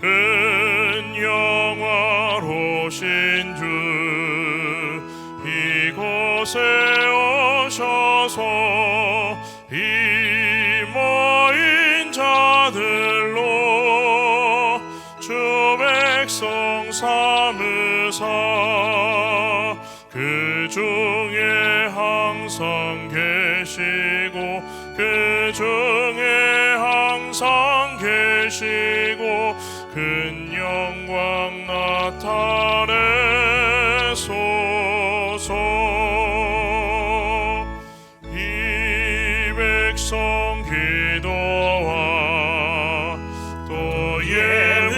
큰 영화로신 주 이곳에 오셔서 이 모인 자들로 주 백성 삼으사 그 중에 항상 계시고 그 중에 항상 계시고 큰 영광 나타내소서. 이 백성 기도와 또 예물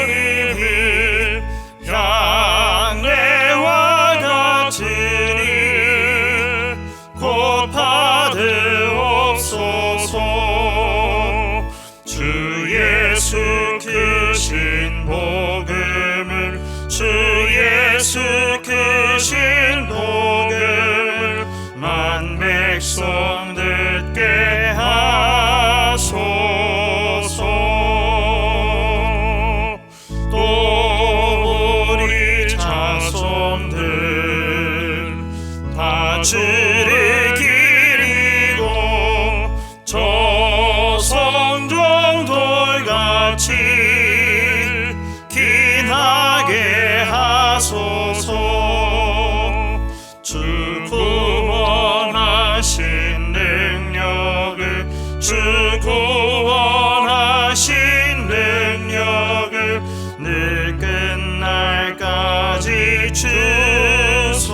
드림을 향례와 같으니 곧 받으옵소서. 주 예수 크신 복음을 주 예수 크신 복음을 만 백성 듣게 하소서. 또 우리 자손들 다 주를 기리고 저 성종돌같이 기나게 하소서. 주 구원하신 능력을 주 구원하신 능력을 늘 끝날까지 주소서.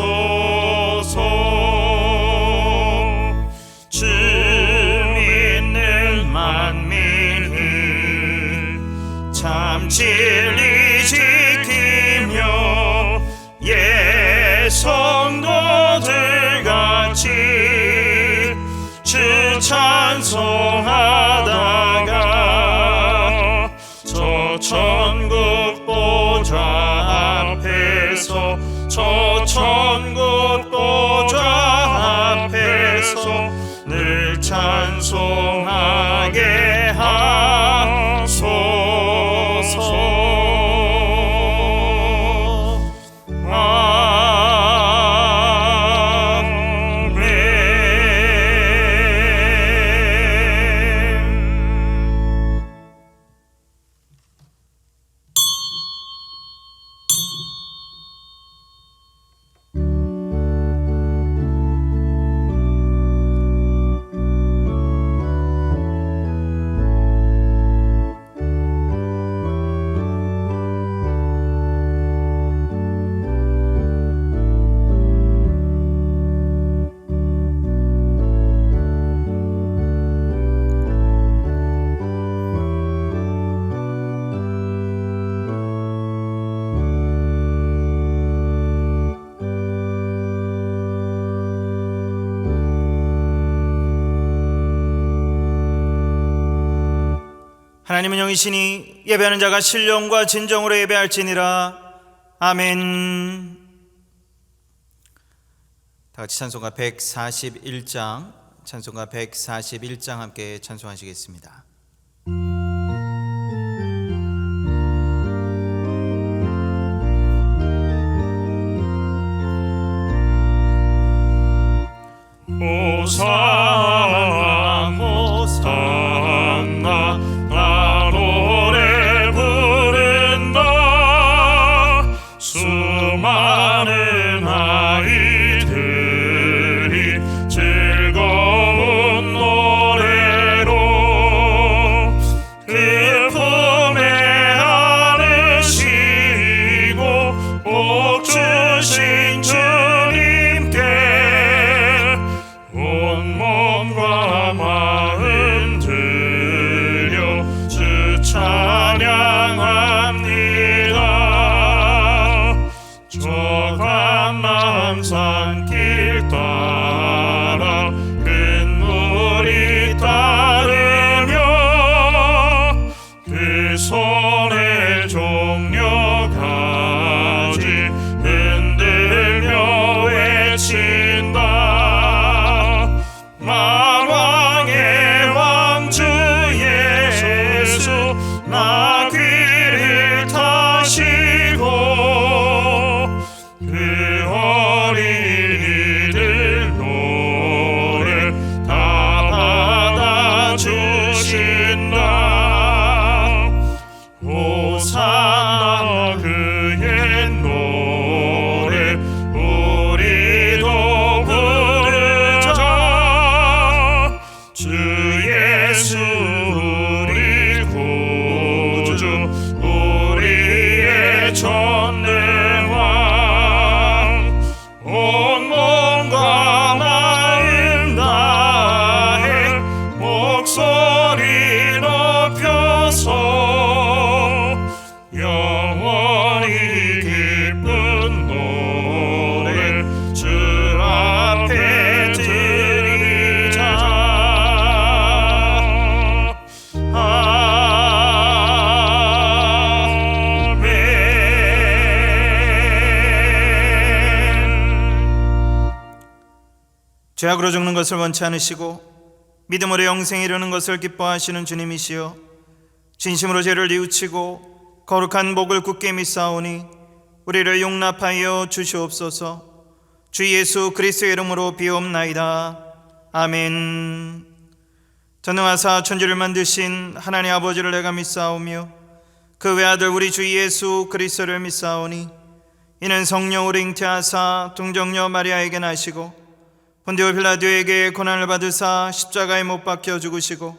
주 믿는 만민을 참 진리 지키며 예 성도들같이 주 찬송하다가 저 천국 보좌 앞에서 저 천국 보좌 앞에서 늘 찬송하게 하소서. 하나님은 영이시니 예배하는 자가 신령과 진정으로 예배할지니라. 아멘. 다같이 찬송가 141장 찬송가 141장 함께 찬송하시겠습니다. 호산나 호산나 나 노래 부른다. 수많은 아이들이 즐거운 노래로 전대왕 온 몸과 마음 다해 목소리 높여서 영원히 기쁜 노래 주 앞에 드리자. 죄악으로 죽는 것을 원치 않으시고 믿음으로 영생에 이르는 것을 기뻐하시는 주님이시여, 진심으로 죄를 뉘우치고 거룩한 복을 굳게 믿사오니 우리를 용납하여 주시옵소서. 주 예수 그리스도의 이름으로 비옵나이다. 아멘. 전능하사 천지를 만드신 하나님 아버지를 내가 믿사오며 그 외아들 우리 주 예수 그리스도를 믿사오니 이는 성령으로 잉태하사 동정녀 마리아에게 나시고 본디오 빌라도에게 고난을 받으사 십자가에 못 박혀 죽으시고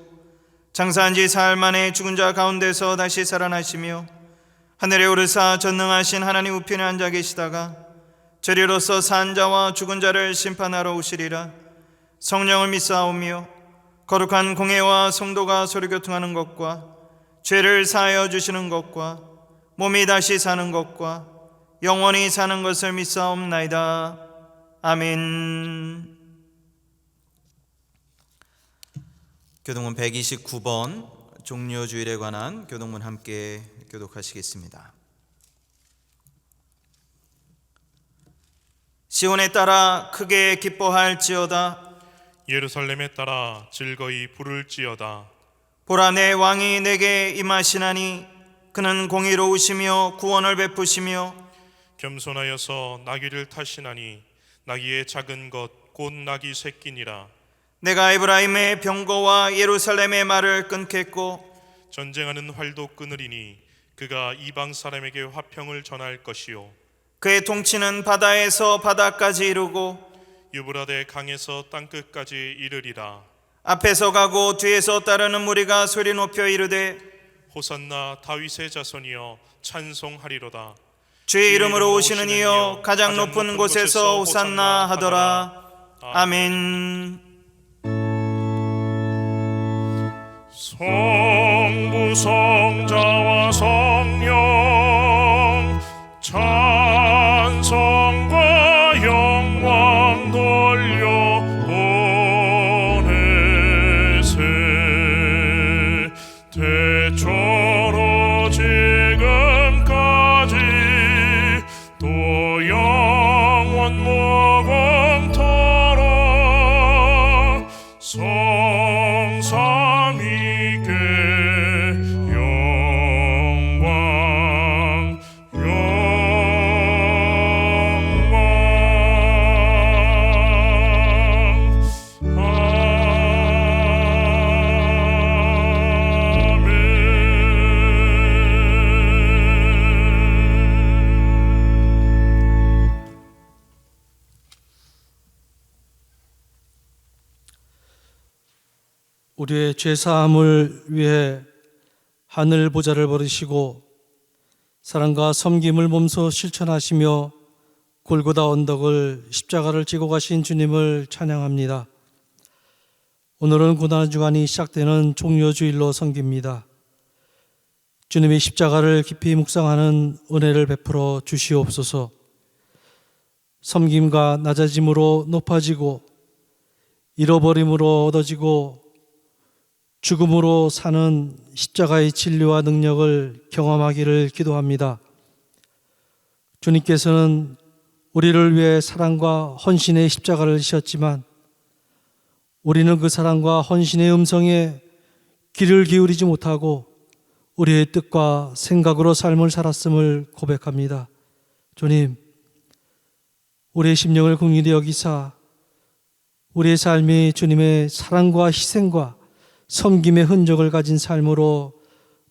장사한 지 사흘 만에 죽은 자 가운데서 다시 살아나시며 하늘에 오르사 전능하신 하나님 우편에 앉아 계시다가 죄리로서 산 자와 죽은 자를 심판하러 오시리라. 성령을 믿사오며 거룩한 공회와 성도가 서로 교통하는 것과 죄를 사하여 주시는 것과 몸이 다시 사는 것과 영원히 사는 것을 믿사옵나이다. 아멘. 교동문 129번 종료주일에 관한 교동문 함께 교독하시겠습니다. 시온에 따라 크게 기뻐할지어다. 예루살렘에 따라 즐거이 부를지어다. 보라, 내 왕이 내게 임하시나니 그는 공의로우시며 구원을 베푸시며 겸손하여서 나귀를 타시나니 나귀의 작은 것 곧 나귀 새끼니라. 내가 에브라임의 병거와 예루살렘의 말을 끊겠고 전쟁하는 활도 끊으리니 그가 이방 사람에게 화평을 전할 것이요 그의 통치는 바다에서 바다까지 이르고 유브라데 강에서 땅끝까지 이르리라. 앞에서 가고 뒤에서 따르는 무리가 소리 높여 이르되 호산나 다윗의 자손이여 찬송하리로다. 주의 이름으로 오시는 이여 가장 높은 곳에서 호산나 하더라. 아멘. 성부 성자와 성령 찬송과 영광 돌려 보내세. 태초로 지금까지 또 영원 무궁토록 성삼위께 영광 우리의 죄사함을 위해 하늘 보좌를 버리시고 사랑과 섬김을 몸소 실천하시며 골고다 언덕을 십자가를 지고 가신 주님을 찬양합니다. 오늘은 고난주간이 시작되는 종료주일로 섬깁니다. 주님의 십자가를 깊이 묵상하는 은혜를 베풀어 주시옵소서. 섬김과 낮아짐으로 높아지고 잃어버림으로 얻어지고 죽음으로 사는 십자가의 진리와 능력을 경험하기를 기도합니다. 주님께서는 우리를 위해 사랑과 헌신의 십자가를 지셨지만 우리는 그 사랑과 헌신의 음성에 귀를 기울이지 못하고 우리의 뜻과 생각으로 삶을 살았음을 고백합니다. 주님, 우리의 심령을 긍휼히 여기사 우리의 삶이 주님의 사랑과 희생과 섬김의 흔적을 가진 삶으로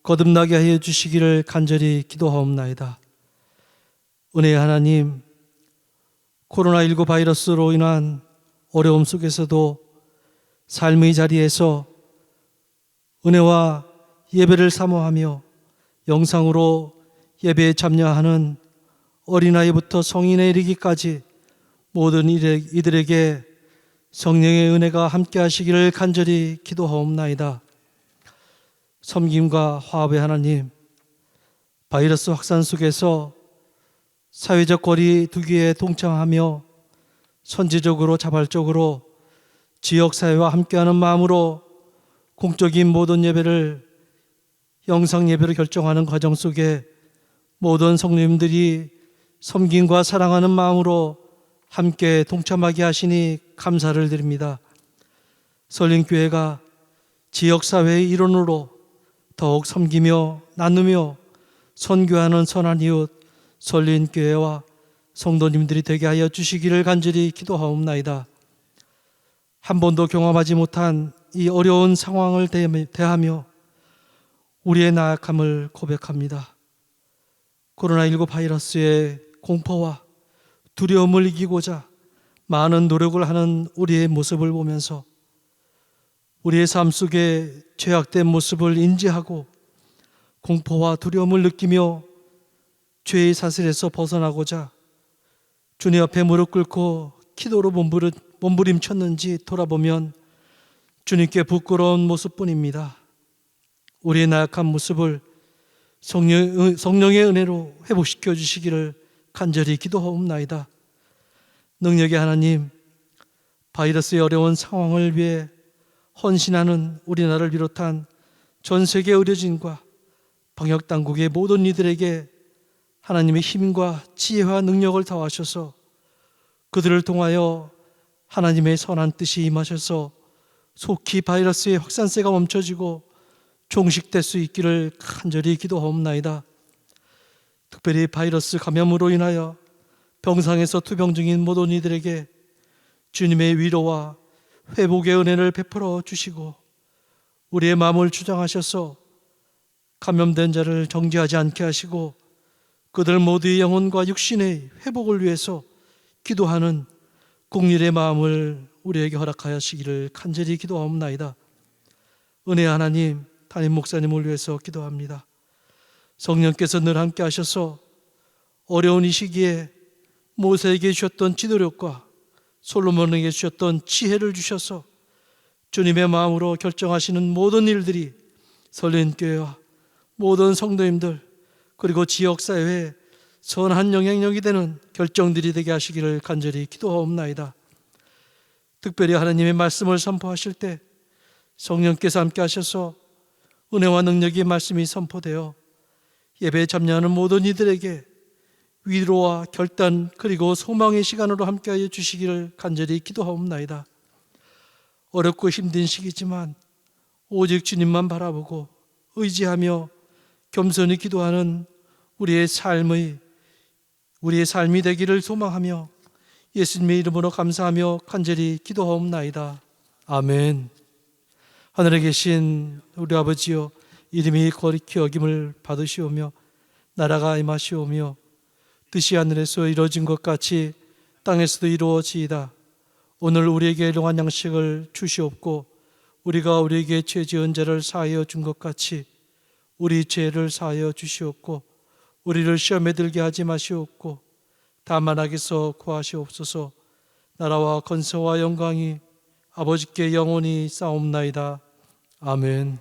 거듭나게 하여 주시기를 간절히 기도하옵나이다. 은혜의 하나님, 코로나19 바이러스로 인한 어려움 속에서도 삶의 자리에서 은혜와 예배를 사모하며 영상으로 예배에 참여하는 어린아이부터 성인에 이르기까지 모든 이들에게 성령의 은혜가 함께 하시기를 간절히 기도하옵나이다. 섬김과 화합의 하나님, 바이러스 확산 속에서 사회적 거리 두기에 동참하며 선제적으로 자발적으로 지역사회와 함께하는 마음으로 공적인 모든 예배를 영상 예배로 결정하는 과정 속에 모든 성도님들이 섬김과 사랑하는 마음으로 함께 동참하게 하시니 감사를 드립니다. 설린교회가 지역사회의 일원으로 더욱 섬기며 나누며 선교하는 선한 이웃 설린교회와 성도님들이 되게 하여 주시기를 간절히 기도하옵나이다. 한 번도 경험하지 못한 이 어려운 상황을 대하며 우리의 나약함을 고백합니다. 코로나19 바이러스의 공포와 두려움을 이기고자 많은 노력을 하는 우리의 모습을 보면서 우리의 삶 속에 죄악된 모습을 인지하고 공포와 두려움을 느끼며 죄의 사슬에서 벗어나고자 주님 앞에 무릎 꿇고 기도로 몸부림쳤는지 돌아보면 주님께 부끄러운 모습뿐입니다. 우리의 나약한 모습을 성령의 은혜로 회복시켜 주시기를 간절히 기도하옵나이다. 능력의 하나님, 바이러스의 어려운 상황을 위해 헌신하는 우리나라를 비롯한 전 세계 의료진과 방역당국의 모든 이들에게 하나님의 힘과 지혜와 능력을 더하셔서 그들을 통하여 하나님의 선한 뜻이 임하셔서 속히 바이러스의 확산세가 멈춰지고 종식될 수 있기를 간절히 기도하옵나이다. 특별히 바이러스 감염으로 인하여 병상에서 투병 중인 모든 이들에게 주님의 위로와 회복의 은혜를 베풀어 주시고 우리의 마음을 주장하셔서 감염된 자를 정죄하지 않게 하시고 그들 모두의 영혼과 육신의 회복을 위해서 기도하는 국률의 마음을 우리에게 허락하시기를 간절히 기도하옵나이다. 은혜 하나님, 담임 목사님을 위해서 기도합니다. 성령께서 늘 함께 하셔서 어려운 이 시기에 모세에게 주셨던 지도력과 솔로몬에게 주셨던 지혜를 주셔서 주님의 마음으로 결정하시는 모든 일들이 설린교회와 모든 성도님들 그리고 지역사회에 선한 영향력이 되는 결정들이 되게 하시기를 간절히 기도하옵나이다. 특별히 하나님의 말씀을 선포하실 때 성령께서 함께 하셔서 은혜와 능력의 말씀이 선포되어 예배에 참여하는 모든 이들에게 위로와 결단 그리고 소망의 시간으로 함께하여 주시기를 간절히 기도하옵나이다. 어렵고 힘든 시기지만 오직 주님만 바라보고 의지하며 겸손히 기도하는 우리의 삶이 되기를 소망하며 예수님의 이름으로 감사하며 간절히 기도하옵나이다. 아멘. 하늘에 계신 우리 아버지여, 이름이 거룩히 여김을 받으시오며 나라가 임하시오며 뜻이 하늘에서 이루어진 것 같이 땅에서도 이루어지이다. 오늘 우리에게 일용할 양식을 주시옵고 우리가 우리에게 죄 지은 자를 사하여 준 것 같이 우리 죄를 사하여 주시옵고 우리를 시험에 들게 하지 마시옵고 다만 악에서 구하시옵소서. 나라와 권세와 영광이 아버지께 영원히 싸움나이다. 아멘.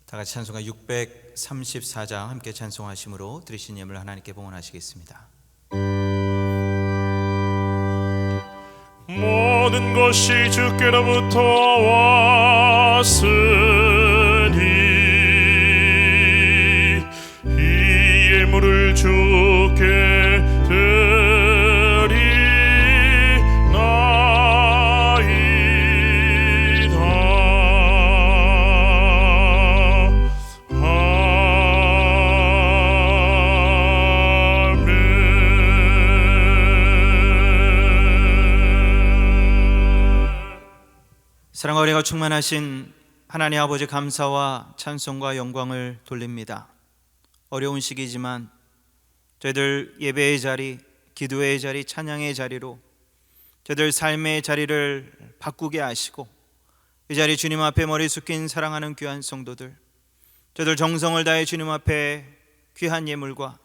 다 같이 찬송가 634장 함께 찬송하심으로 들으신 예물 하나님께 봉헌하시겠습니다. 모든 것이 주께로부터 왔으니 이 예물을 주께 드리나이다. 634 사랑과 은혜가 충만하신 하나님 아버지, 감사와 찬송과 영광을 돌립니다. 어려운 시기지만 저희들 예배의 자리, 기도의 자리, 찬양의 자리로 저희들 삶의 자리를 바꾸게 하시고, 이 자리 주님 앞에 머리 숙인 사랑하는 귀한 성도들, 저희들 정성을 다해 주님 앞에 귀한 예물과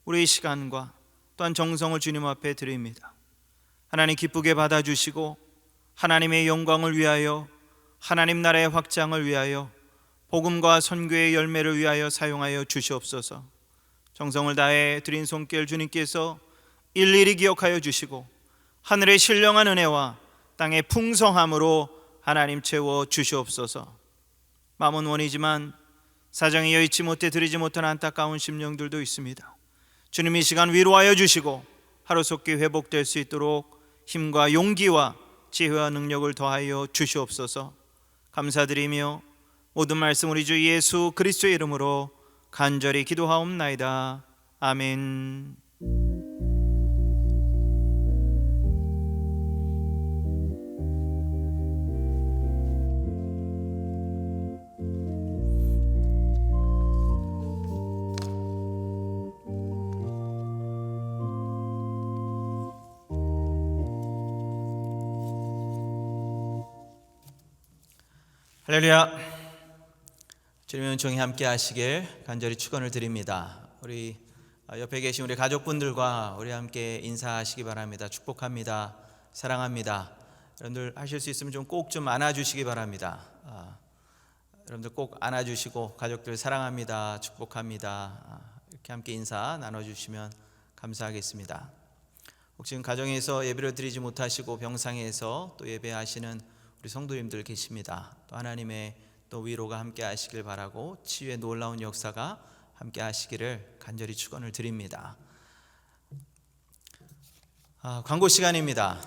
우리의 시간과 또한 정성을 주님 앞에 드립니다. 하나님 기쁘게 받아주시고 하나님의 영광을 위하여, 하나님 나라의 확장을 위하여, 복음과 선교의 열매를 위하여 사용하여 주시옵소서. 정성을 다해 드린 손길 주님께서 일일이 기억하여 주시고 하늘의 신령한 은혜와 땅의 풍성함으로 하나님 채워 주시옵소서. 마음은 원이지만 사정이 여의치 못해 드리지 못한 안타까운 심령들도 있습니다. 주님, 이 시간 위로하여 주시고 하루속히 회복될 수 있도록 힘과 용기와 지혜와 능력을 더하여 주시옵소서. 감사드리며 모든 말씀 우리 주 예수 그리스도의 이름으로 간절히 기도하옵나이다. 아멘. 할렐루야. 주님의 은총이 함께 하시길 간절히 축원을 드립니다. 우리 옆에 계신 우리 가족분들과 우리 함께 인사하시기 바랍니다. 축복합니다. 사랑합니다. 여러분들 하실 수 있으면 꼭 좀 안아주시기 바랍니다. 여러분들 꼭 안아주시고 가족들 사랑합니다. 축복합니다. 이렇게 함께 인사 나눠주시면 감사하겠습니다. 혹시 지금 가정에서 예배를 드리지 못하시고 병상에서 또 예배하시는 우리 성도님들 계십니다. 또 하나님의 또 위로가 함께 하시길 바라고, 치유의 놀라운 역사가 함께 하시기를 간절히 축원을 드립니다. 광고 시간입니다.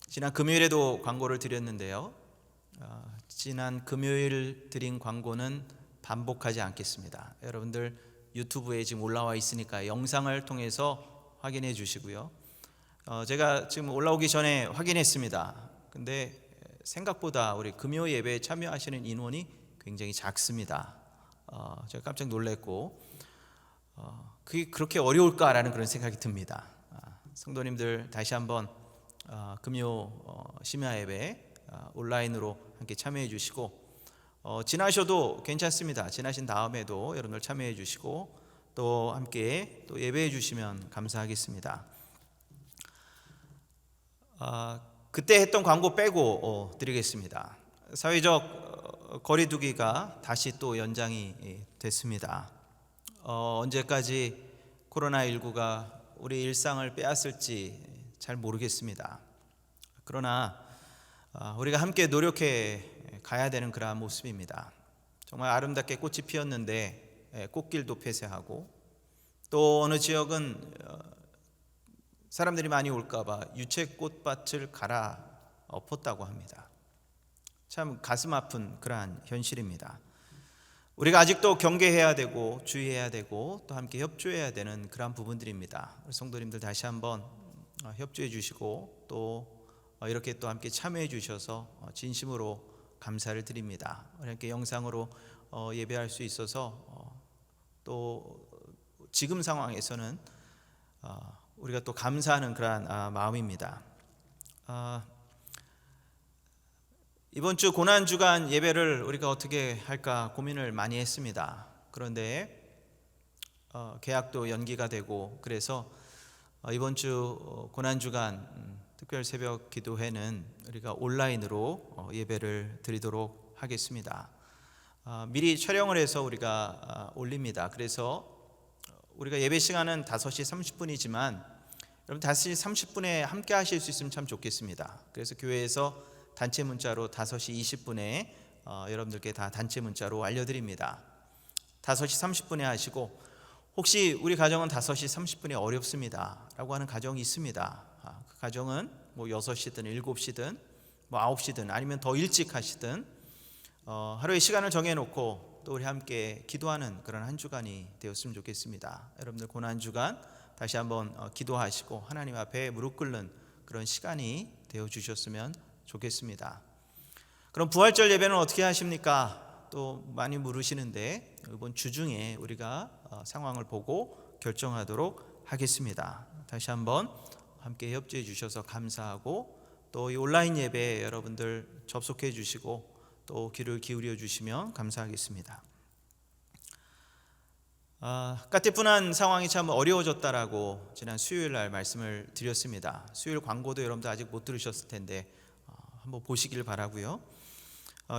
지난 금요일에도 광고를 드렸는데요. 지난 금요일 드린 광고는 반복하지 않겠습니다. 여러분들 유튜브에 지금 올라와 있으니까 영상을 통해서 확인해 주시고요. 제가 지금 올라오기 전에 확인했습니다. 근데 생각보다 우리 금요 예배에 참여하시는 인원이 굉장히 작습니다. 제가 깜짝 놀랐고, 그게 그렇게 어려울까라는 그런 생각이 듭니다. 성도님들 다시 한번 금요 심야 예배 온라인으로 함께 참여해 주시고, 지나셔도 괜찮습니다. 지나신 다음에도 여러분들 참여해 주시고 또 함께 또 예배해 주시면 감사하겠습니다. 그때 했던 광고 빼고 드리겠습니다. 사회적 거리두기가 다시 또 연장이 됐습니다. 언제까지 코로나19가 우리 일상을 빼앗을지 잘 모르겠습니다. 그러나 우리가 함께 노력해 가야 되는 그러한 모습입니다. 정말 아름답게 꽃이 피었는데 꽃길도 폐쇄하고, 또 어느 지역은 사람들이 많이 올까봐 유채꽃밭을 갈아 엎었다고 합니다. 참 가슴 아픈 그러한 현실입니다. 우리가 아직도 경계해야 되고 주의해야 되고 또 함께 협조해야 되는 그러한 부분들입니다. 성도님들 다시 한번 협조해 주시고 또 이렇게 또 함께 참여해 주셔서 진심으로 감사를 드립니다. 이렇게 영상으로 예배할 수 있어서 또 지금 상황에서는 우리가 또 감사하는 그러한 마음입니다. 이번 주 고난주간 예배를 우리가 어떻게 할까 고민을 많이 했습니다. 그런데 개학도 연기가 되고, 그래서 이번 주 고난주간 특별 새벽 기도회는 우리가 온라인으로 예배를 드리도록 하겠습니다. 미리 촬영을 해서 우리가 올립니다. 그래서 우리가 예배 시간은 5시 30분이지만 여러분 5시 30분에 함께 하실 수 있으면 참 좋겠습니다. 그래서 교회에서 단체 문자로 5시 20분에 여러분들께 다 단체 문자로 알려드립니다. 5시 30분에 하시고, 혹시 우리 가정은 5시 30분이 어렵습니다 라고 하는 가정이 있습니다. 그 가정은 뭐 6시든 7시든 뭐 9시든 아니면 더 일찍 하시든 하루의 시간을 정해놓고 또 우리 함께 기도하는 그런 한 주간이 되었으면 좋겠습니다. 여러분들 고난 주간 다시 한번 기도하시고 하나님 앞에 무릎 꿇는 그런 시간이 되어 주셨으면 좋겠습니다. 그럼 부활절 예배는 어떻게 하십니까? 또 많이 물으시는데 이번 주중에 우리가 상황을 보고 결정하도록 하겠습니다. 다시 한번 함께 협조해 주셔서 감사하고, 또 이 온라인 예배에 여러분들 접속해 주시고 또 귀를 기울여 주시면 감사하겠습니다. 까티분한 상황이 참 어려워졌다라고 지난 수요일 날 말씀을 드렸습니다. 수요일 광고도 여러분들 아직 못 들으셨을 텐데 한번 보시길 바라고요.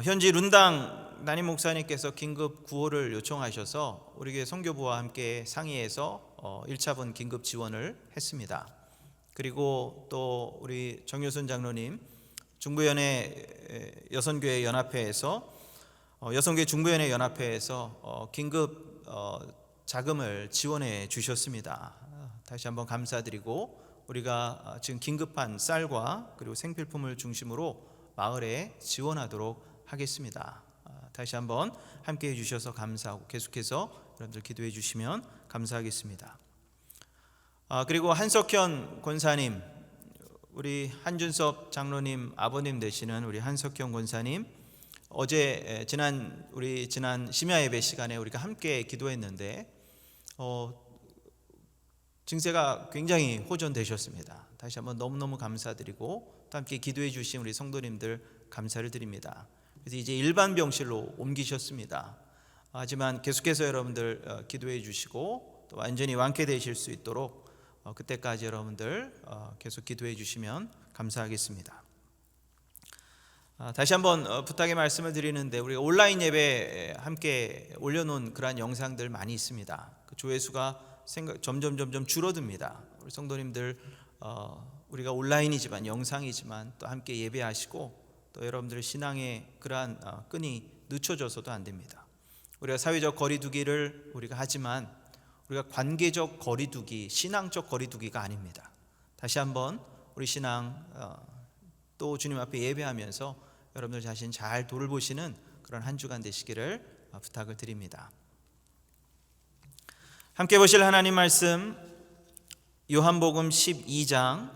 현지 룬당 담임 목사님께서 긴급 구호를 요청하셔서 우리 교회 선교부와 함께 상의해서 1차분 긴급 지원을 했습니다. 그리고 또 우리 정효순 장로님 중부연회 여성교회 연합회에서 여성교회 중부연회 연합회에서 긴급 자금을 지원해 주셨습니다. 다시 한번 감사드리고, 우리가 지금 긴급한 쌀과 그리고 생필품을 중심으로 마을에 지원하도록 하겠습니다. 다시 한번 함께해 주셔서 감사하고 계속해서 여러분들 기도해 주시면 감사하겠습니다. 그리고 한석현 권사님, 우리 한준섭 장로님 아버님 되시는 우리 한석현 권사님, 어제 지난 심야 예배 시간에 우리가 함께 기도했는데 증세가 굉장히 호전되셨습니다. 다시 한번 너무너무 감사드리고 또 함께 기도해 주신 우리 성도님들 감사를 드립니다. 그래서 이제 일반 병실로 옮기셨습니다. 하지만 계속해서 여러분들 기도해 주시고 또 완전히 완쾌되실 수 있도록 그때까지 여러분들 계속 기도해 주시면 감사하겠습니다. 다시 한번 부탁의 말씀을 드리는데, 우리 온라인 예배 함께 올려놓은 그러한 영상들 많이 있습니다. 그 조회수가 점점 줄어듭니다. 우리 성도님들 우리가 온라인이지만 영상이지만 또 함께 예배하시고, 또 여러분들 신앙의 그러한 끈이 늦춰져서도 안 됩니다. 우리가 사회적 거리두기를 우리가 하지만 우리가 관계적 거리두기, 신앙적 거리두기가 아닙니다. 다시 한번 우리 신앙 또 주님 앞에 예배하면서 여러분들 자신 잘 돌보시는 그런 한 주간 되시기를 부탁을 드립니다. 함께 보실 하나님 말씀, 요한복음 12장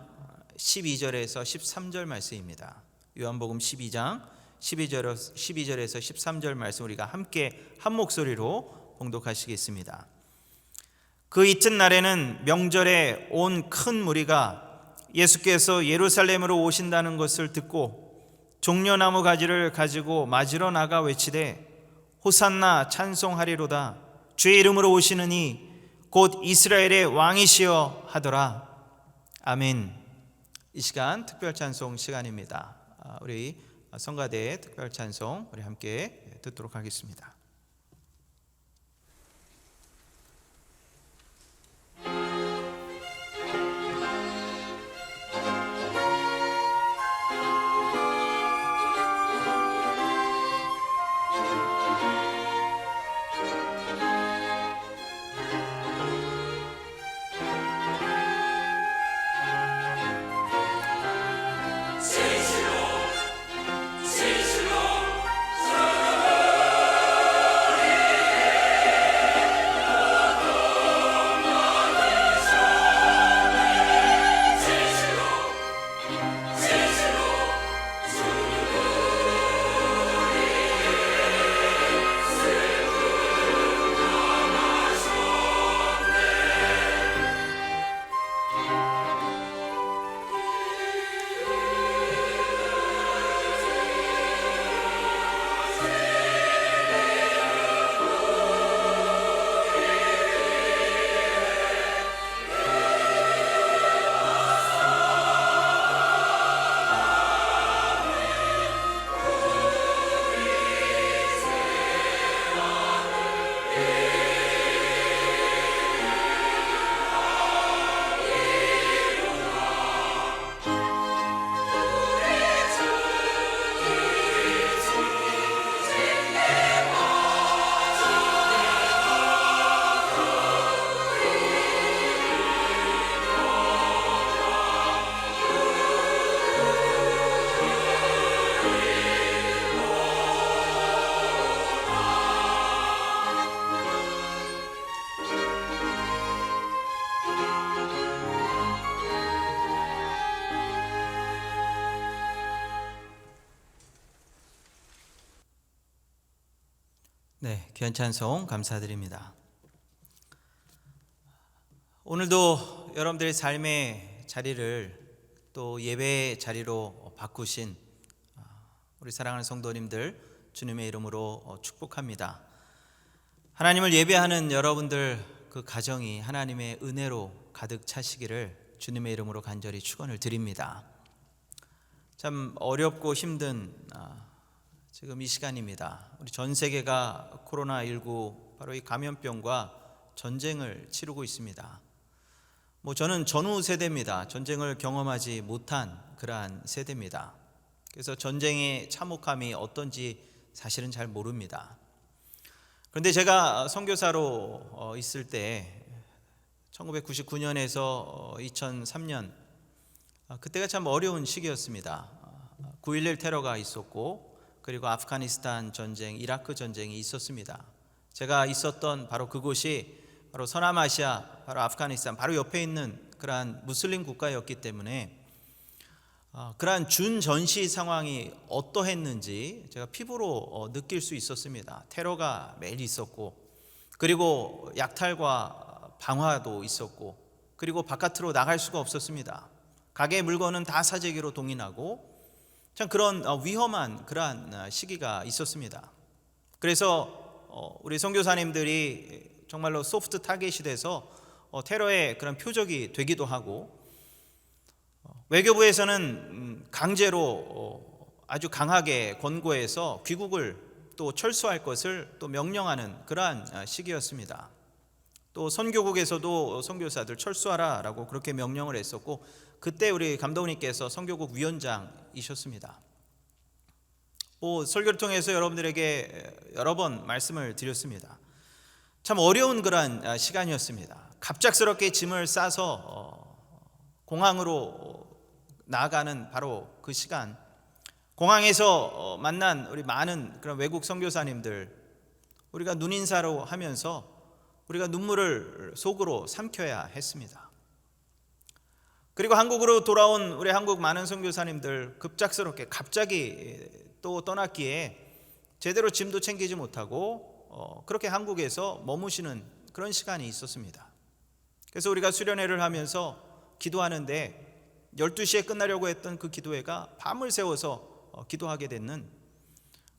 12절에서 13절 말씀입니다. 요한복음 12장 12절에서 13절 말씀 우리가 함께 한 목소리로 봉독하시겠습니다. 그 이튿날에는 명절에 온 큰 무리가 예수께서 예루살렘으로 오신다는 것을 듣고 종려나무 가지를 가지고 맞으러 나가 외치되 호산나 찬송하리로다, 주의 이름으로 오시는 이 곧 이스라엘의 왕이시여 하더라. 아멘. 이 시간 특별 찬송 시간입니다. 우리 성가대의 특별 찬송 우리 함께 듣도록 하겠습니다. 네, 귀한 찬송 감사드립니다. 오늘도 여러분들의 삶의 자리를 또 예배의 자리로 바꾸신 우리 사랑하는 성도님들 주님의 이름으로 축복합니다. 하나님을 예배하는 여러분들 그 가정이 하나님의 은혜로 가득 차시기를 주님의 이름으로 간절히 축원을 드립니다. 참 어렵고 힘든 지금 이 시간입니다. 우리 전 세계가 코로나19 바로 이 감염병과 전쟁을 치르고 있습니다. 저는 전후 세대입니다. 전쟁을 경험하지 못한 그러한 세대입니다. 그래서 전쟁의 참혹함이 어떤지 사실은 잘 모릅니다. 그런데 제가 선교사로 있을 때 1999년에서 2003년 그때가 참 어려운 시기였습니다. 9.11 테러가 있었고 그리고 아프가니스탄 전쟁, 이라크 전쟁이 있었습니다. 제가 있었던 바로 그곳이 바로 서남아시아, 바로 아프가니스탄 바로 옆에 있는 그러한 무슬림 국가였기 때문에 그러한 준전시 상황이 어떠했는지 제가 피부로 느낄 수 있었습니다. 테러가 매일 있었고 그리고 약탈과 방화도 있었고 그리고 바깥으로 나갈 수가 없었습니다. 가게의 물건은 다 사재기로 동인하고 참 그런 위험한 그러한 시기가 있었습니다. 그래서 우리 선교사님들이 정말로 소프트 타겟이 돼서 테러의 그런 표적이 되기도 하고 외교부에서는 강제로 아주 강하게 권고해서 귀국을 또 철수할 것을 또 명령하는 그러한 시기였습니다. 또 선교국에서도 선교사들 철수하라라고 그렇게 명령을 했었고 그때 우리 감독님께서 선교국 위원장이셨습니다. 설교를 통해서 여러분들에게 여러 번 말씀을 드렸습니다. 참 어려운 그러한 시간이었습니다. 갑작스럽게 짐을 싸서 공항으로 나아가는 바로 그 시간, 공항에서 만난 우리 많은 그런 외국 선교사님들 우리가 눈인사로 하면서 우리가 눈물을 속으로 삼켜야 했습니다. 그리고 한국으로 돌아온 우리 한국 많은 선교사님들 급작스럽게 갑자기 또 떠났기에 제대로 짐도 챙기지 못하고 그렇게 한국에서 머무시는 그런 시간이 있었습니다. 그래서 우리가 수련회를 하면서 기도하는데 12시에 끝나려고 했던 그 기도회가 밤을 새워서 기도하게 됐는,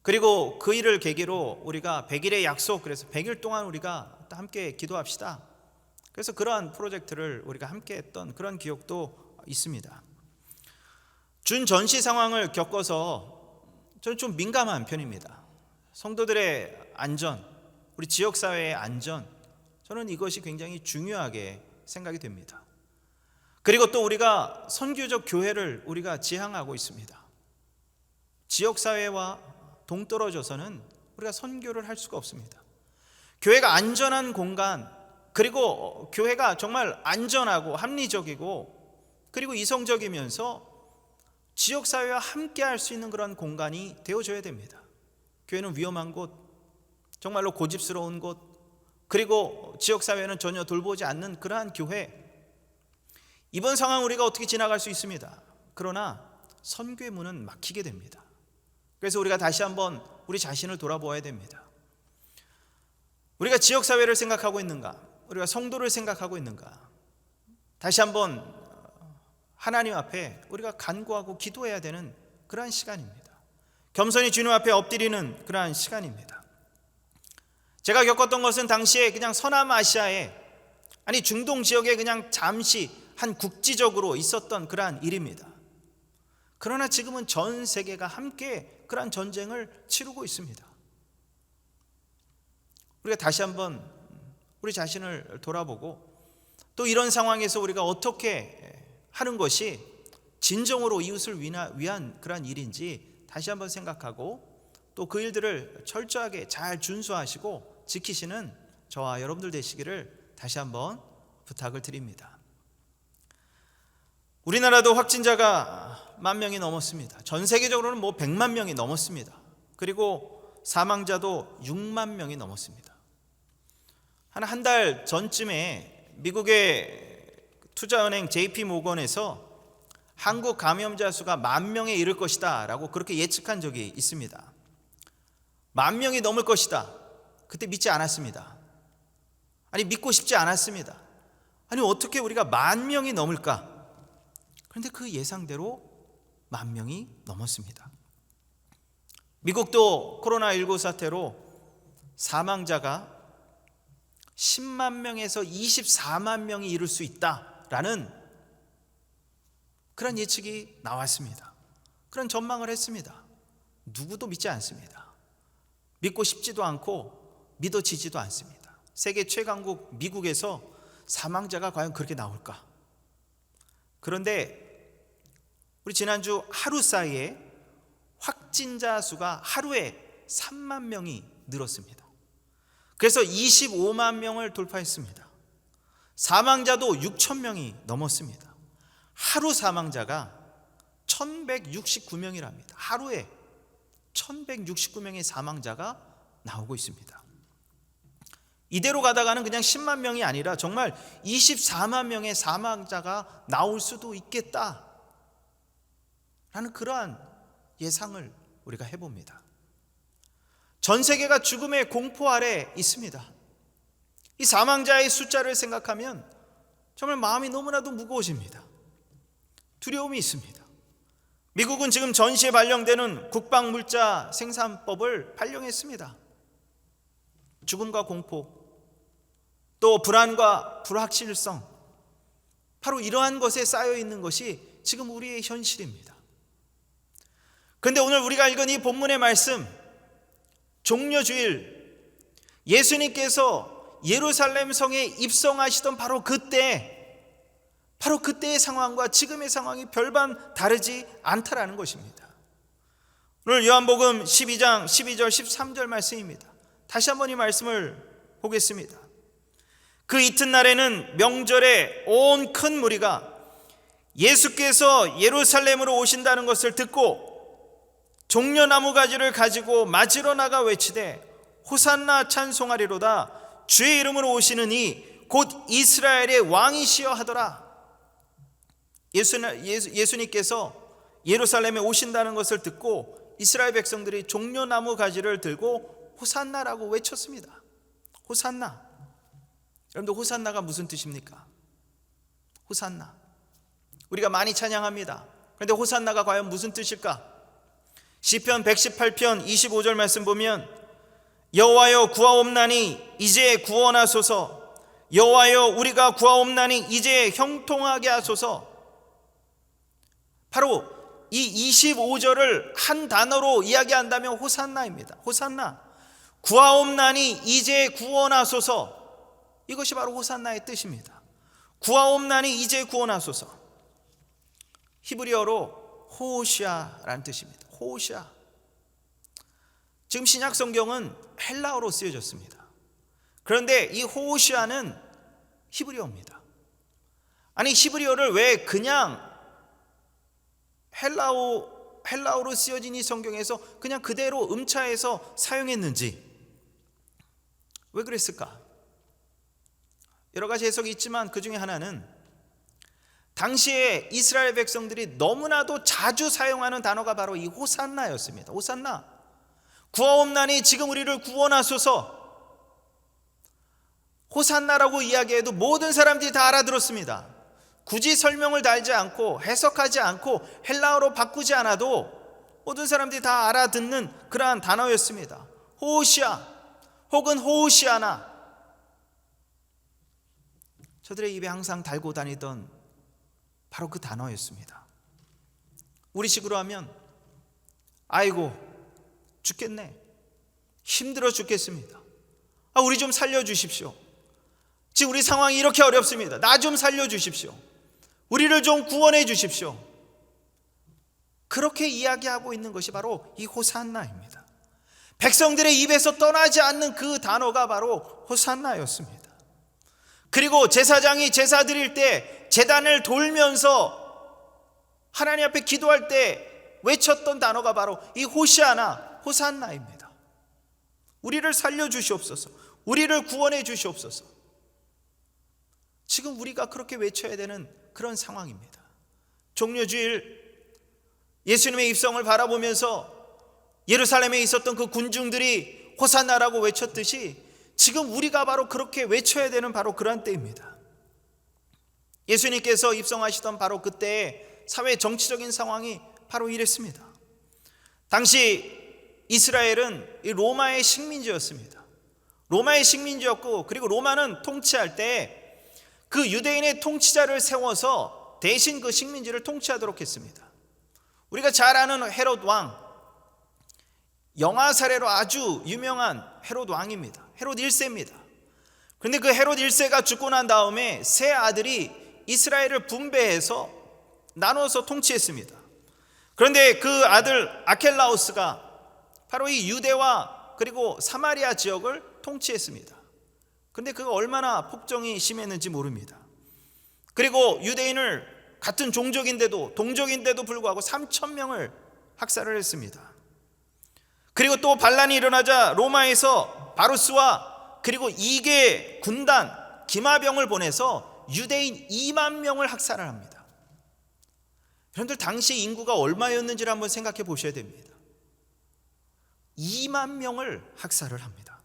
그리고 그 일을 계기로 우리가 100일의 약속, 그래서 100일 동안 우리가 함께 기도합시다. 그래서 그러한 프로젝트를 우리가 함께 했던 그런 기억도 있습니다. 준전시 상황을 겪어서 저는 좀 민감한 편입니다. 성도들의 안전, 우리 지역사회의 안전, 저는 이것이 굉장히 중요하게 생각이 됩니다. 그리고 또 우리가 선교적 교회를 우리가 지향하고 있습니다. 지역사회와 동떨어져서는 우리가 선교를 할 수가 없습니다. 교회가 안전한 공간, 그리고 교회가 정말 안전하고 합리적이고 그리고 이성적이면서 지역사회와 함께 할 수 있는 그런 공간이 되어줘야 됩니다. 교회는 위험한 곳, 정말로 고집스러운 곳, 그리고 지역사회는 전혀 돌보지 않는 그러한 교회, 이번 상황 우리가 어떻게 지나갈 수 있습니다. 그러나 선교의 문은 막히게 됩니다. 그래서 우리가 다시 한번 우리 자신을 돌아보아야 됩니다. 우리가 지역사회를 생각하고 있는가? 우리가 성도를 생각하고 있는가? 다시 한번 하나님 앞에 우리가 간구하고 기도해야 되는 그러한 시간입니다. 겸손히 주님 앞에 엎드리는 그러한 시간입니다. 제가 겪었던 것은 당시에 그냥 서남아시아에, 아니 중동 지역에 그냥 잠시 한 국지적으로 있었던 그러한 일입니다. 그러나 지금은 전 세계가 함께 그러한 전쟁을 치르고 있습니다. 우리가 다시 한번 우리 자신을 돌아보고 또 이런 상황에서 우리가 어떻게 하는 것이 진정으로 이웃을 위한 그러한 일인지 다시 한번 생각하고 또 그 일들을 철저하게 잘 준수하시고 지키시는 저와 여러분들 되시기를 다시 한번 부탁을 드립니다. 우리나라도 확진자가 10,000명이 넘었습니다. 전 세계적으로는 100만 명이 넘었습니다. 그리고 사망자도 6만 명이 넘었습니다. 한 달 전쯤에 미국의 투자은행 JP 모건에서 한국 감염자 수가 10,000명에 이를 것이다 라고 그렇게 예측한 적이 있습니다. 10,000명이 넘을 것이다. 그때 믿지 않았습니다. 아니, 믿고 싶지 않았습니다. 아니, 어떻게 우리가 10,000명이 넘을까? 그런데 그 예상대로 10,000명이 넘었습니다. 미국도 코로나19 사태로 사망자가 10만 명에서 24만 명이 이룰 수 있다라는 그런 예측이 나왔습니다. 그런 전망을 했습니다. 누구도 믿지 않습니다. 믿고 싶지도 않고 믿어지지도 않습니다. 세계 최강국 미국에서 사망자가 과연 그렇게 나올까? 그런데 우리 지난주 하루 사이에 확진자 수가 하루에 3만 명이 늘었습니다. 그래서 25만 명을 돌파했습니다. 사망자도 6,000명이 넘었습니다. 하루 사망자가 1,169명이랍니다. 하루에 1,169명의 사망자가 나오고 있습니다. 이대로 가다가는 그냥 10만 명이 아니라 정말 24만 명의 사망자가 나올 수도 있겠다라는 그러한 예상을 우리가 해봅니다. 전 세계가 죽음의 공포 아래 있습니다. 이 사망자의 숫자를 생각하면 정말 마음이 너무나도 무거워집니다. 두려움이 있습니다. 미국은 지금 전시에 발령되는 국방물자 생산법을 발령했습니다. 죽음과 공포, 또 불안과 불확실성, 바로 이러한 것에 쌓여 있는 것이 지금 우리의 현실입니다. 그런데 오늘 우리가 읽은 이 본문의 말씀, 종려주일, 예수님께서 예루살렘 성에 입성하시던 바로 그때의 상황과 지금의 상황이 별반 다르지 않다라는 것입니다. 오늘 요한복음 12장 12절 13절 말씀입니다. 다시 한번 이 말씀을 보겠습니다. 그 이튿날에는 명절에 온 큰 무리가 예수께서 예루살렘으로 오신다는 것을 듣고 종려나무 가지를 가지고 맞으러 나가 외치되 호산나 찬송하리로다. 주의 이름으로 오시는 이 곧 이스라엘의 왕이시여 하더라. 예수님께서 예루살렘에 오신다는 것을 듣고 이스라엘 백성들이 종려나무 가지를 들고 호산나라고 외쳤습니다. 호산나. 여러분들, 호산나가 무슨 뜻입니까? 호산나. 우리가 많이 찬양합니다. 그런데 호산나가 과연 무슨 뜻일까? 시편 118편 25절 말씀 보면 여호와여 구하옵나니 이제 구원하소서. 여호와여 우리가 구하옵나니 이제 형통하게 하소서. 바로 이 25절을 한 단어로 이야기한다면 호산나입니다. 호산나. 구하옵나니 이제 구원하소서. 이것이 바로 호산나의 뜻입니다. 구하옵나니 이제 구원하소서. 히브리어로 호시아라는 뜻입니다. 호시아. 지금 신약 성경은 헬라어로 쓰여졌습니다. 그런데 이 호시아는 히브리어입니다. 아니, 히브리어를 왜 그냥 헬라어로 쓰여진 이 성경에서 그냥 그대로 음차해서 사용했는지, 왜 그랬을까? 여러 가지 해석이 있지만 그 중에 하나는 당시에 이스라엘 백성들이 너무나도 자주 사용하는 단어가 바로 이 호산나였습니다. 호산나. 구하옵나니 지금 우리를 구원하소서. 호산나라고 이야기해도 모든 사람들이 다 알아들었습니다. 굳이 설명을 달지 않고 해석하지 않고 헬라어로 바꾸지 않아도 모든 사람들이 다 알아듣는 그러한 단어였습니다. 호시아 혹은 호시아나. 저들의 입에 항상 달고 다니던 바로 그 단어였습니다. 우리식으로 하면 아이고 죽겠네, 힘들어 죽겠습니다, 우리 좀 살려주십시오, 지금 우리 상황이 이렇게 어렵습니다, 나 좀 살려주십시오, 우리를 좀 구원해 주십시오. 그렇게 이야기하고 있는 것이 바로 이 호산나입니다. 백성들의 입에서 떠나지 않는 그 단어가 바로 호산나였습니다. 그리고 제사장이 제사 드릴 때 제단을 돌면서 하나님 앞에 기도할 때 외쳤던 단어가 바로 이 호시아나, 호산나입니다. 우리를 살려주시옵소서, 우리를 구원해 주시옵소서. 지금 우리가 그렇게 외쳐야 되는 그런 상황입니다. 종려주일 예수님의 입성을 바라보면서 예루살렘에 있었던 그 군중들이 호산나라고 외쳤듯이 지금 우리가 바로 그렇게 외쳐야 되는 바로 그런 때입니다. 예수님께서 입성하시던 바로 그때의 사회 정치적인 상황이 바로 이랬습니다. 당시 이스라엘은 이 로마의 식민지였습니다. 로마의 식민지였고, 그리고 로마는 통치할 때 그 유대인의 통치자를 세워서 대신 그 식민지를 통치하도록 했습니다. 우리가 잘 아는 헤롯 왕, 영화 사례로 아주 유명한 헤롯 왕입니다. 헤롯 1세입니다. 그런데 그 헤롯 1세가 죽고 난 다음에 세 아들이 이스라엘을 분배해서 나눠서 통치했습니다. 그런데 그 아들 아켈라우스가 바로 이 유대와 그리고 사마리아 지역을 통치했습니다. 그런데 그가 얼마나 폭정이 심했는지 모릅니다. 그리고 유대인을 같은 종족인데도 동족인데도 불구하고 3,000명을 학살을 했습니다. 그리고 또 반란이 일어나자 로마에서 바루스와 그리고 2개 군단 기마병을 보내서 유대인 2만 명을 학살을 합니다. 여러분들 당시 인구가 얼마였는지를 한번 생각해 보셔야 됩니다. 2만 명을 학살을 합니다.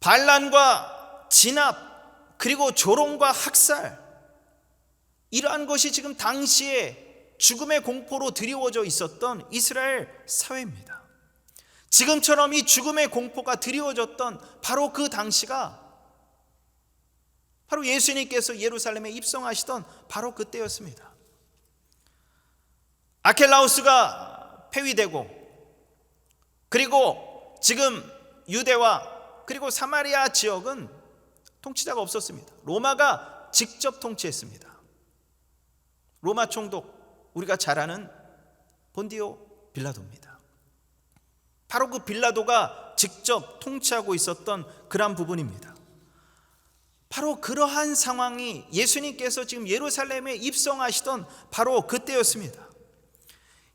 반란과 진압 그리고 조롱과 학살, 이러한 것이 지금 당시에 죽음의 공포로 드리워져 있었던 이스라엘 사회입니다. 지금처럼 이 죽음의 공포가 드리워졌던 바로 그 당시가 바로 예수님께서 예루살렘에 입성하시던 바로 그때였습니다. 아켈라우스가 폐위되고, 그리고 지금 유대와 그리고 사마리아 지역은 통치자가 없었습니다. 로마가 직접 통치했습니다. 로마 총독, 우리가 잘 아는 본디오 빌라도입니다. 바로 그 빌라도가 직접 통치하고 있었던 그러한 부분입니다. 바로 그러한 상황이 예수님께서 지금 예루살렘에 입성하시던 바로 그때였습니다.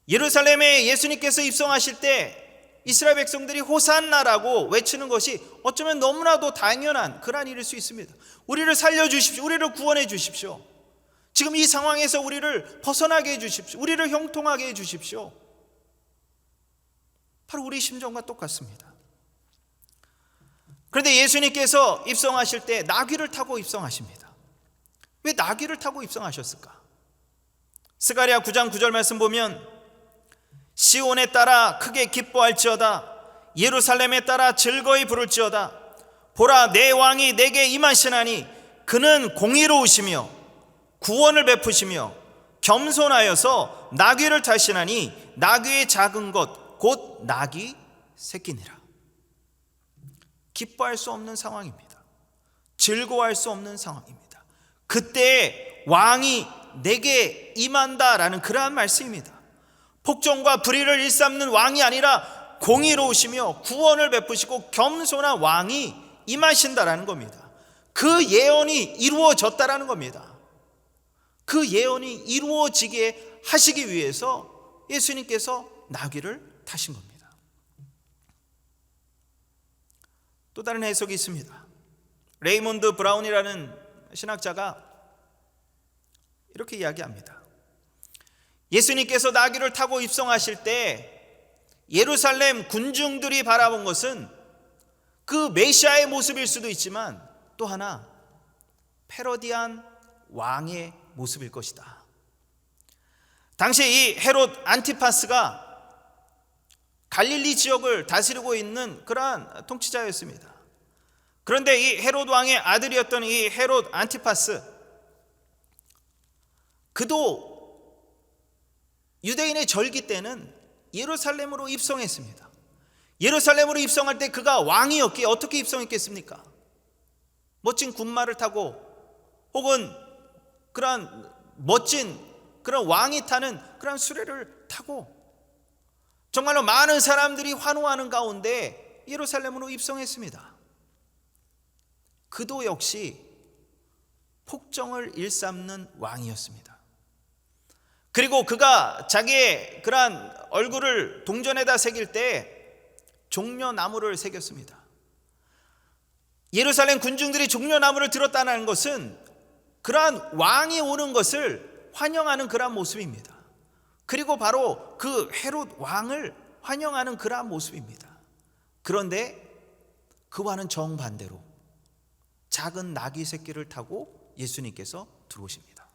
예루살렘에 예수님께서 입성하실 때 이스라엘 백성들이 호산나라고 외치는 것이 어쩌면 너무나도 당연한 그러한 일일 수 있습니다. 우리를 살려주십시오. 우리를 구원해 주십시오. 지금 이 상황에서 우리를 벗어나게 해 주십시오. 우리를 형통하게 해 주십시오. 바로 우리 심정과 똑같습니다. 그런데 예수님께서 입성하실 때 나귀를 타고 입성하십니다. 왜 나귀를 타고 입성하셨을까? 스가랴 9장 9절 말씀 보면 시온에 따라 크게 기뻐할지어다, 예루살렘에 따라 즐거이 부를지어다. 보라, 내 왕이 내게 임하시나니 그는 공의로우시며 구원을 베푸시며 겸손하여서 나귀를 타시나니 나귀의 작은 것 곧 나귀 새끼니라. 기뻐할 수 없는 상황입니다. 즐거워할 수 없는 상황입니다. 그때 왕이 내게 임한다라는 그러한 말씀입니다. 폭정과 불의를 일삼는 왕이 아니라 공의로우시며 구원을 베푸시고 겸손한 왕이 임하신다라는 겁니다. 그 예언이 이루어졌다라는 겁니다. 그 예언이 이루어지게 하시기 위해서 예수님께서 나귀를 타신 겁니다. 또 다른 해석이 있습니다. 레이몬드 브라운이라는 신학자가 이렇게 이야기합니다. 예수님께서 나귀를 타고 입성하실 때 예루살렘 군중들이 바라본 것은 그 메시아의 모습일 수도 있지만 또 하나 패러디한 왕의 모습일 것이다. 당시 이 헤롯 안티파스가 갈릴리 지역을 다스리고 있는 그러한 통치자였습니다. 그런데 이 헤롯 왕의 아들이었던 이 헤롯 안티파스, 그도 유대인의 절기 때는 예루살렘으로 입성했습니다. 예루살렘으로 입성할 때 그가 왕이었기에 어떻게 입성했겠습니까? 멋진 군마를 타고 혹은 그런 멋진 그런 왕이 타는 그런 수레를 타고 정말로 많은 사람들이 환호하는 가운데 예루살렘으로 입성했습니다. 그도 역시 폭정을 일삼는 왕이었습니다. 그리고 그가 자기의 그러한 얼굴을 동전에다 새길 때 종려나무를 새겼습니다. 예루살렘 군중들이 종려나무를 들었다는 것은 그러한 왕이 오는 것을 환영하는 그러한 모습입니다. 그리고 바로 그 헤롯 왕을 환영하는 그러한 모습입니다. 그런데 그와는 정반대로 작은 나귀 새끼를 타고 예수님께서 들어오십니다.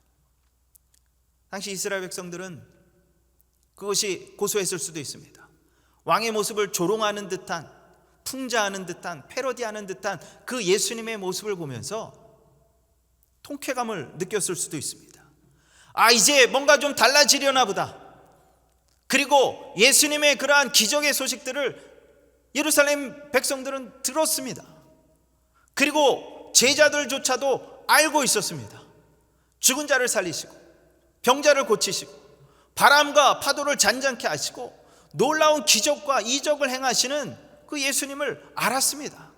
당시 이스라엘 백성들은 그것이 고소했을 수도 있습니다. 왕의 모습을 조롱하는 듯한, 풍자하는 듯한, 패러디하는 듯한 그 예수님의 모습을 보면서 통쾌감을 느꼈을 수도 있습니다. 아, 이제 뭔가 좀 달라지려나 보다. 그리고 예수님의 그러한 기적의 소식들을 예루살렘 백성들은 들었습니다. 그리고 제자들조차도 알고 있었습니다. 죽은 자를 살리시고 병자를 고치시고 바람과 파도를 잔잔케 하시고 놀라운 기적과 이적을 행하시는 그 예수님을 알았습니다.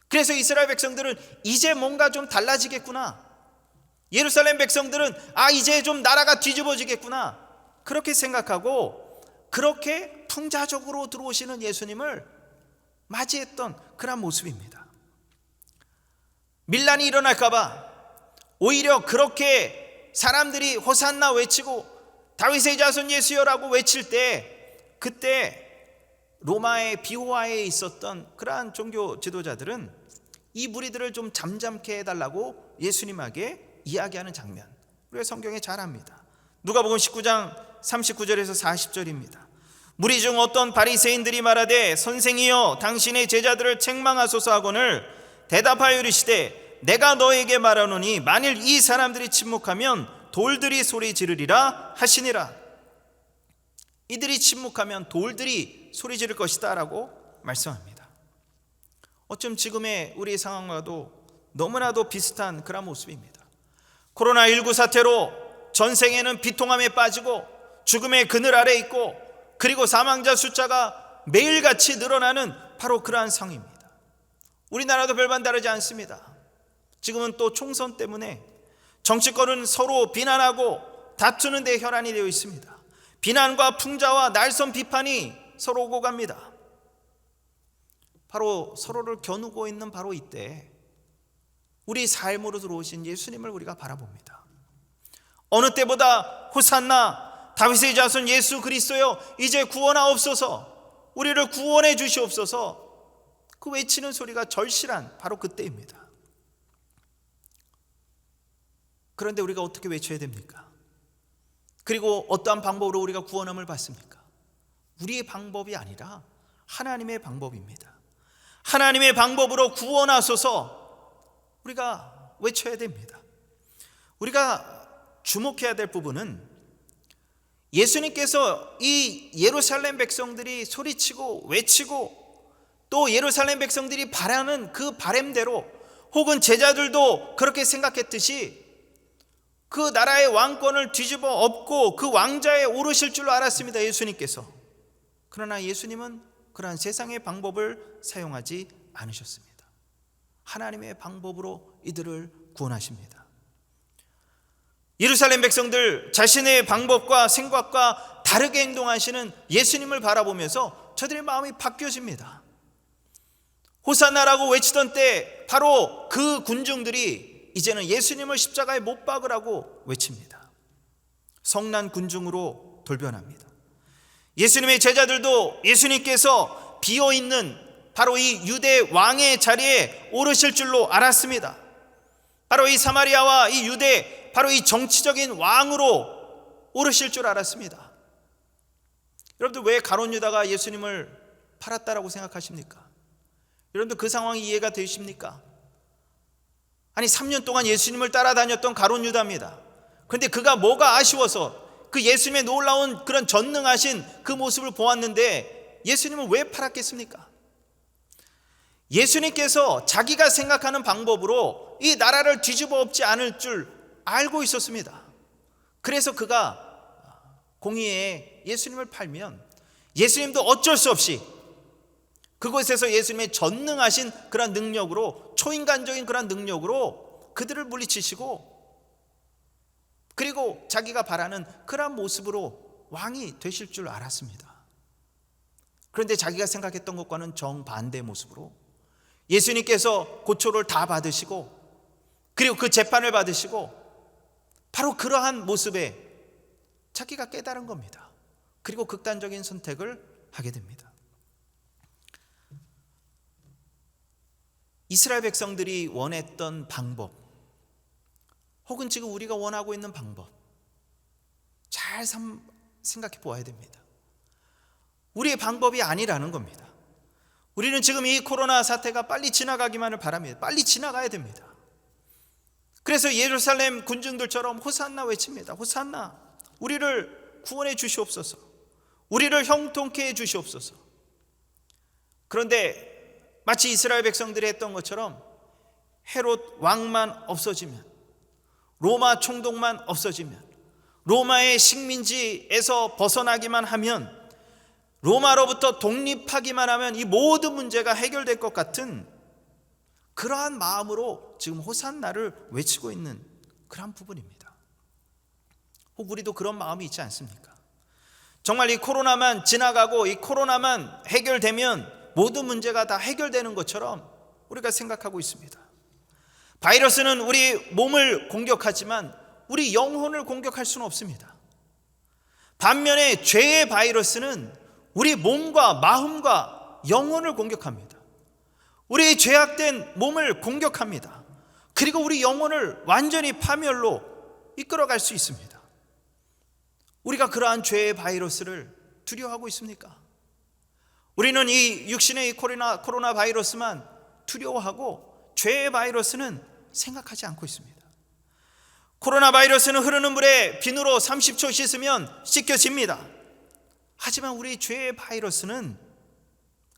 그래서 이스라엘 백성들은 이제 뭔가 좀 달라지겠구나, 예루살렘 백성들은 아, 이제 좀 나라가 뒤집어지겠구나, 그렇게 생각하고 그렇게 풍자적으로 들어오시는 예수님을 맞이했던 그런 모습입니다. 밀란이 일어날까봐 오히려 그렇게 사람들이 호산나 외치고 다윗의 자손 예수여라고 외칠 때, 그때 로마의 비호하에 있었던 그러한 종교 지도자들은 이 무리들을 좀 잠잠케 해달라고 예수님에게 이야기하는 장면, 우리가 성경에 잘 압니다. 누가복음 19장 39절에서 40절입니다. 무리 중 어떤 바리새인들이 말하되 선생이여 당신의 제자들을 책망하소서 하거늘 대답하여 이르시되 내가 너에게 말하노니 만일 이 사람들이 침묵하면 돌들이 소리 지르리라 하시니라. 이들이 침묵하면 돌들이 소리 지를 것이다 라고 말씀합니다. 어쩜 지금의 우리 상황과도 너무나도 비슷한 그런 모습입니다. 코로나19 사태로 전 세계는 비통함에 빠지고 죽음의 그늘 아래 있고, 그리고 사망자 숫자가 매일같이 늘어나는 바로 그러한 상황입니다. 우리나라도 별반 다르지 않습니다. 지금은 또 총선 때문에 정치권은 서로 비난하고 다투는 데 혈안이 되어 있습니다. 비난과 풍자와 날선 비판이 서로 오고 갑니다. 바로 서로를 겨누고 있는 바로 이때 우리 삶으로 들어오신 예수님을 우리가 바라봅니다. 어느 때보다 호산나 다윗의 자손 예수 그리스도여 이제 구원하옵소서, 우리를 구원해 주시옵소서, 그 외치는 소리가 절실한 바로 그때입니다. 그런데 우리가 어떻게 외쳐야 됩니까? 그리고 어떠한 방법으로 우리가 구원함을 받습니까? 우리의 방법이 아니라 하나님의 방법입니다. 하나님의 방법으로 구원하소서 우리가 외쳐야 됩니다. 우리가 주목해야 될 부분은 예수님께서 이 예루살렘 백성들이 소리치고 외치고 또 예루살렘 백성들이 바라는 그 바램대로, 혹은 제자들도 그렇게 생각했듯이 그 나라의 왕권을 뒤집어 엎고 그 왕자에 오르실 줄 알았습니다, 예수님께서. 그러나 예수님은 그러한 세상의 방법을 사용하지 않으셨습니다. 하나님의 방법으로 이들을 구원하십니다. 예루살렘 백성들 자신의 방법과 생각과 다르게 행동하시는 예수님을 바라보면서 저들의 마음이 바뀌어집니다. 호산나라고 외치던 때 바로 그 군중들이 이제는 예수님을 십자가에 못 박으라고 외칩니다. 성난 군중으로 돌변합니다. 예수님의 제자들도 예수님께서 비어있는 바로 이 유대 왕의 자리에 오르실 줄로 알았습니다. 바로 이 사마리아와 이 유대, 바로 이 정치적인 왕으로 오르실 줄 알았습니다. 여러분들 왜 가룟 유다가 예수님을 팔았다라고 생각하십니까? 여러분들 그 상황이 이해가 되십니까? 아니 3년 동안 예수님을 따라다녔던 가룟 유다입니다. 그런데 그가 뭐가 아쉬워서 그 예수님의 놀라운 그런 전능하신 그 모습을 보았는데 예수님을 왜 팔았겠습니까? 예수님께서 자기가 생각하는 방법으로 이 나라를 뒤집어 엎지 않을 줄 알고 있었습니다. 그래서 그가 공의에 예수님을 팔면 예수님도 어쩔 수 없이 그곳에서 예수님의 전능하신 그런 능력으로, 초인간적인 그런 능력으로 그들을 물리치시고, 그리고 자기가 바라는 그런 모습으로 왕이 되실 줄 알았습니다. 그런데 자기가 생각했던 것과는 정반대의 모습으로 예수님께서 고초를 다 받으시고, 그리고 그 재판을 받으시고, 바로 그러한 모습에 자기가 깨달은 겁니다. 그리고 극단적인 선택을 하게 됩니다. 이스라엘 백성들이 원했던 방법, 혹은 지금 우리가 원하고 있는 방법, 잘 생각해 보아야 됩니다. 우리의 방법이 아니라는 겁니다. 우리는 지금 이 코로나 사태가 빨리 지나가기만을 바랍니다. 빨리 지나가야 됩니다. 그래서 예루살렘 군중들처럼 호산나 외칩니다. 호산나, 우리를 구원해 주시옵소서, 우리를 형통케 해 주시옵소서. 그런데 마치 이스라엘 백성들이 했던 것처럼 헤롯 왕만 없어지면, 로마 총독만 없어지면, 로마의 식민지에서 벗어나기만 하면, 로마로부터 독립하기만 하면 이 모든 문제가 해결될 것 같은 그러한 마음으로 지금 호산나를 외치고 있는 그런 부분입니다. 혹 우리도 그런 마음이 있지 않습니까? 정말 이 코로나만 지나가고 이 코로나만 해결되면 모든 문제가 다 해결되는 것처럼 우리가 생각하고 있습니다. 바이러스는 우리 몸을 공격하지만 우리 영혼을 공격할 수는 없습니다. 반면에 죄의 바이러스는 우리 몸과 마음과 영혼을 공격합니다. 우리 죄악된 몸을 공격합니다. 그리고 우리 영혼을 완전히 파멸로 이끌어갈 수 있습니다. 우리가 그러한 죄의 바이러스를 두려워하고 있습니까? 우리는 이 육신의 이 코로나 바이러스만 두려워하고 죄의 바이러스는 생각하지 않고 있습니다. 코로나 바이러스는 흐르는 물에 비누로 30초 씻으면 씻겨집니다. 하지만 우리 죄의 바이러스는